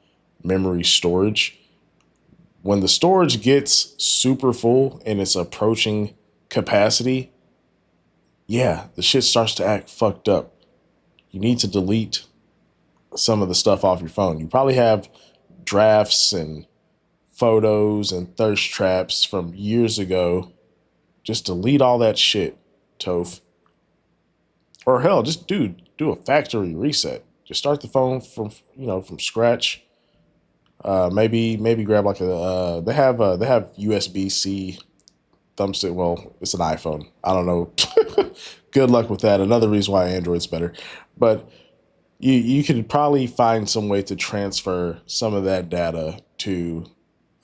memory storage. When the storage gets super full and it's approaching capacity, yeah, the shit starts to act fucked up. You need to delete some of the stuff off your phone. You probably have drafts and photos and thirst traps from years ago. Just delete all that shit, Toph. Or hell, just do a factory reset. Just start the phone from from scratch. Maybe grab like a they have USB C thumbstick. Well, it's an iPhone. I don't know. Good luck with that. Another reason why Android's better, but you could probably find some way to transfer some of that data to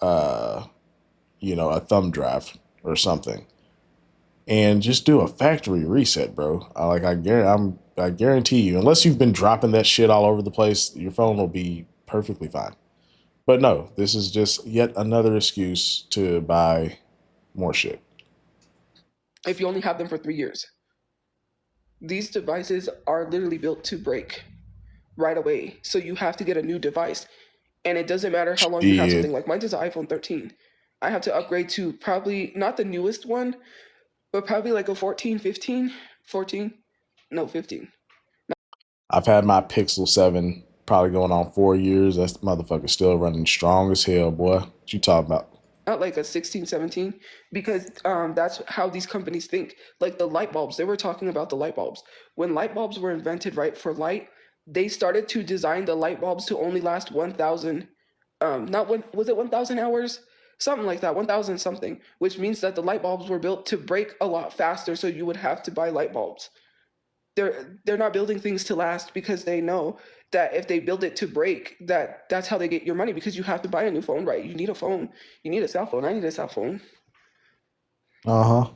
a thumb drive or something, and just do a factory reset, bro. I guarantee you, unless you've been dropping that shit all over the place, your phone will be perfectly fine. But no, this is just yet another excuse to buy more shit.
if you only have them for 3 years. These devices are literally built to break right away. So you have to get a new device. And it doesn't matter how long you have
Shit.
something. Like mine is an iPhone 13. I have to upgrade to probably not the newest one, but probably like a 14, 15, 14, no, 15.
I've had my Pixel 7 probably going on 4 years. That motherfucker still running strong as hell, boy. What you talking about?
Not like a 16, 17, because that's how these companies think. Like the light bulbs, they were talking about the light bulbs. When light bulbs were invented, right, for light, they started to design the light bulbs to only last 1,000, not one, was it 1,000 hours? Something like that, 1,000 something, which means that the light bulbs were built to break a lot faster, so you would have to buy light bulbs. They're not building things to last because they know that if they build it to break, that's how they get your money, because you have to buy a new phone, right? You need a phone. You need a cell phone. I need a cell phone.
Uh huh.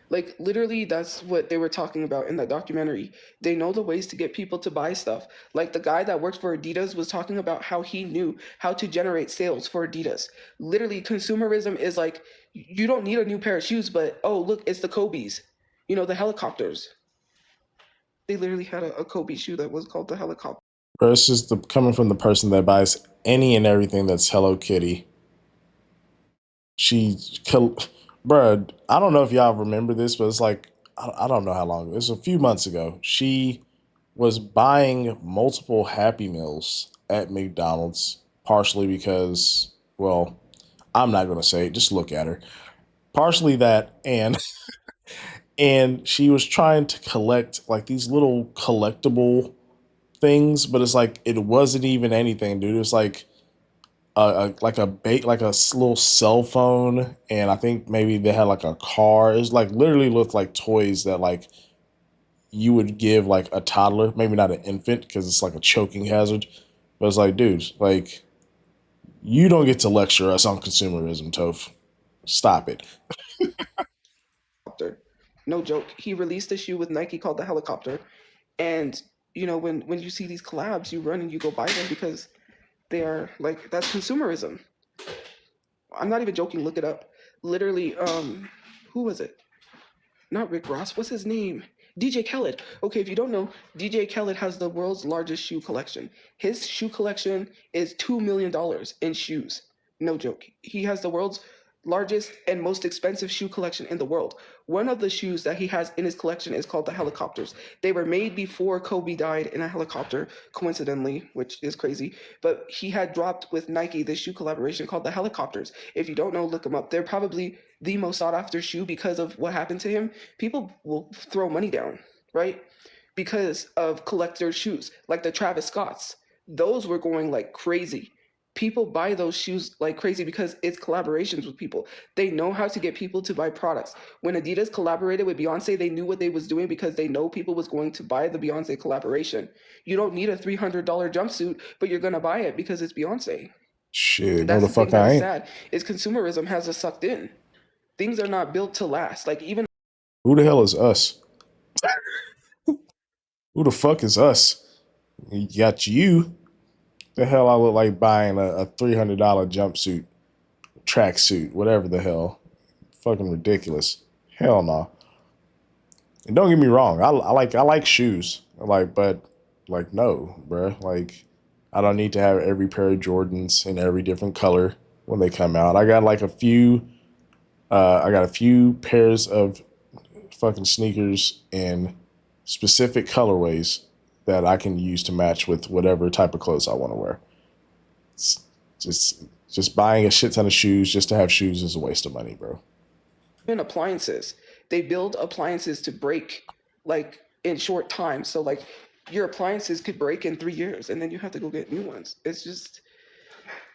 Like literally that's what they were talking about in that documentary. They know the ways to get people to buy stuff. Like the guy that worked for Adidas was talking about how he knew how to generate sales for Adidas. Literally consumerism is like you don't need a new pair of shoes, but oh look, it's the Kobe's. You know, the helicopters. They literally had a Kobe shoe that was called the helicopter.
Bro, it's just coming from the person that buys any and everything that's Hello Kitty. She, bro, I don't know if y'all remember this, but it's like, I don't know how long. It was a few months ago. She was buying multiple Happy Meals at McDonald's, partially because, well, I'm not going to say it. Just look at her. Partially that, and she was trying to collect like these little collectible things, but it's like it wasn't even anything, dude. It was like like a little cell phone, and I think maybe they had like a car. It's like literally looked like toys that like you would give like a toddler, maybe not an infant because it's like a choking hazard. But it's like, dude, like you don't get to lecture us on consumerism, Toph. Stop it.
No joke. He released a shoe with Nike called the helicopter. And you know, when you see these collabs, you run and you go buy them because they are like that's consumerism. I'm not even joking, look it up. Literally, who was it? Not Rick Ross. What's his name? DJ Khaled. Okay, if you don't know, DJ Khaled has the world's largest shoe collection. His shoe collection is $2 million in shoes. No joke. He has the world's largest and most expensive shoe collection in the world. One of the shoes that he has in his collection is called the helicopters. They were made before Kobe died in a helicopter, coincidentally, which is crazy. But he had dropped with Nike this shoe collaboration called the helicopters. If you don't know, look them up. They're probably the most sought after shoe because of what happened to him. People will throw money down, right? Because of collector shoes, like the Travis Scotts. Those were going like crazy. People buy those shoes like crazy because it's collaborations with people. They know how to get people to buy products. When Adidas collaborated with Beyonce, they knew what they was doing because they know people was going to buy the Beyonce collaboration. You don't need a $300 jumpsuit, but you're going to buy it because it's Beyonce.
Shit, no
That's
the
the thing
fuck
that
I
is
ain't.
sad is consumerism has us sucked in. Things are not built to last. Like even
Who the hell is us? Who the fuck is us? You got you. The hell I look like buying a $300 jumpsuit, tracksuit, whatever the hell. Fucking ridiculous. Hell no. And don't get me wrong, I like shoes. But no, bruh. Like I don't need to have every pair of Jordans in every different color. when they come out. I got like a few. I got a few pairs of fucking sneakers in specific colorways that I can use to match with whatever type of clothes I want to wear. It's just buying a shit ton of shoes just to have shoes is a waste of money, bro.
Even appliances, they build appliances to break like in short time. So like your appliances could break in 3 years, and then you have to go get new ones. It's just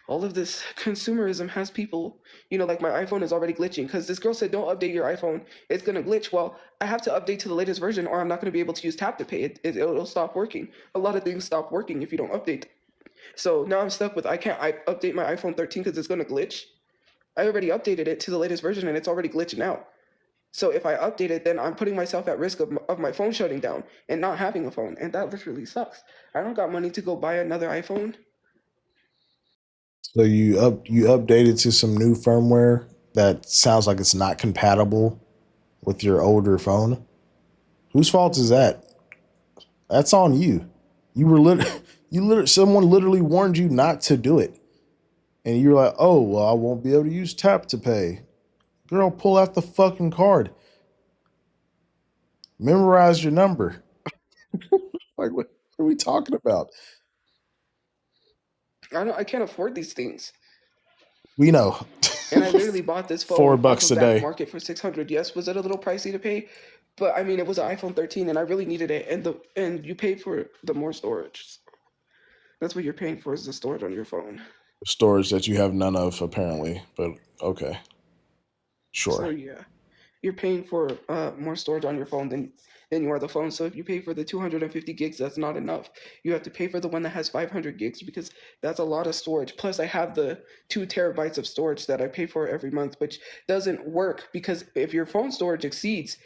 all of this consumerism has people, like my iPhone is already glitching because this girl said, don't update your iPhone. It's going to glitch. Well, I have to update to the latest version or I'm not going to be able to use tap to pay. It'll stop working. A lot of things stop working if you don't update. So now I'm stuck with, I can't update my iPhone 13 because it's going to glitch. I already updated it to the latest version and it's already glitching out. So if I update it, then I'm putting myself at risk of my phone shutting down and not having a phone. And that literally sucks. I don't got money to go buy another iPhone.
So you updated to some new firmware that sounds like it's not compatible with your older phone. Whose fault is that? That's on you. You were someone literally warned you not to do it. And you're like, "Oh, well, I won't be able to use tap to pay." Girl, pull out the fucking card. Memorize your number. Like, what are we talking about?
I can't afford these things.
We know.
And I literally bought this
Four
phone off
bucks
of
a
back
day.
market for 600. Yes, was it a little pricey to pay? But I mean, it was an iPhone 13, and I really needed it. And you paid for the more storage. That's what you're paying for is the storage on your phone.
Storage that you have none of, apparently. But okay,
So
sure.
yeah, you're paying for more storage on your phone than you are the phone. So if you pay for the 250 gigs, that's not enough. You have to pay for the one that has 500 gigs because that's a lot of storage. Plus, I have the 2 terabytes of storage that I pay for every month, which doesn't work because if your phone storage exceeds,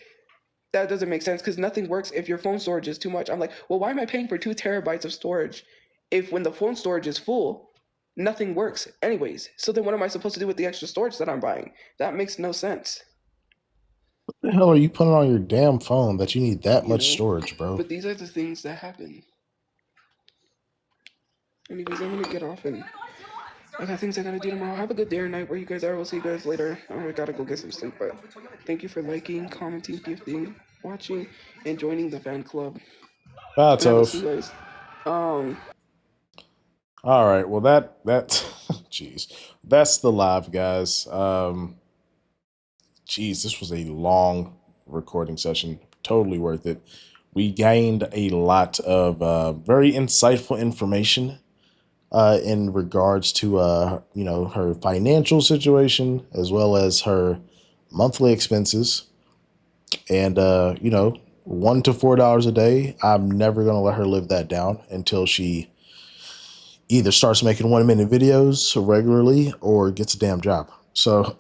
that doesn't make sense because nothing works if your phone storage is too much. I'm like, well, why am I paying for 2 terabytes of storage if when the phone storage is full, nothing works anyways? So then what am I supposed to do with the extra storage that I'm buying? That makes no sense.
What the hell are you putting on your damn phone that you need that
you
much
know.
storage, bro?
But these are the things that happen. Anyways, I'm gonna get off and I got things I gotta do tomorrow. Have a good day or night where you guys are. We'll see you guys later. I gotta go get some sleep, but thank you for liking, commenting, gifting, watching, and joining the fan club.
Bye,
And I will see
Toph.
you guys. Um,
All right. Well, jeez, that's the live, guys. Jeez, this was a long recording session. Totally worth it. We gained a lot of very insightful information in regards to her financial situation as well as her monthly expenses, and $1 to $4 a day. I'm never gonna let her live that down until she either starts making 1 minute videos regularly or gets a damn job. So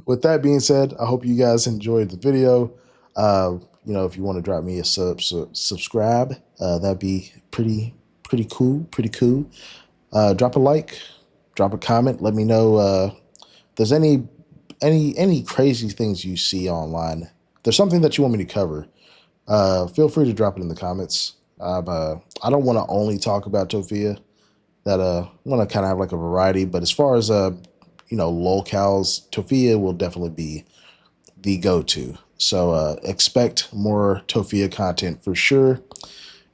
with that being said, I hope you guys enjoyed the video. If you want to drop me a subscribe, that'd be pretty cool. Pretty cool. Drop a like, drop a comment. Let me know if there's any crazy things you see online. If there's something that you want me to cover, feel free to drop it in the comments. I don't want to only talk about Tophia. That want to kind of have like a variety. But as far as lolcows, Tophia will definitely be the go-to. So expect more Tophia content for sure.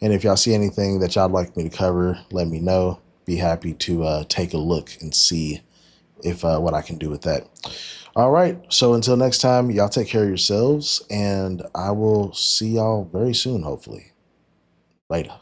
And if y'all see anything that y'all like me to cover, let me know. Be happy to take a look and see if what I can do with that. All right. So until next time, y'all take care of yourselves, and I will see y'all very soon, hopefully. Later.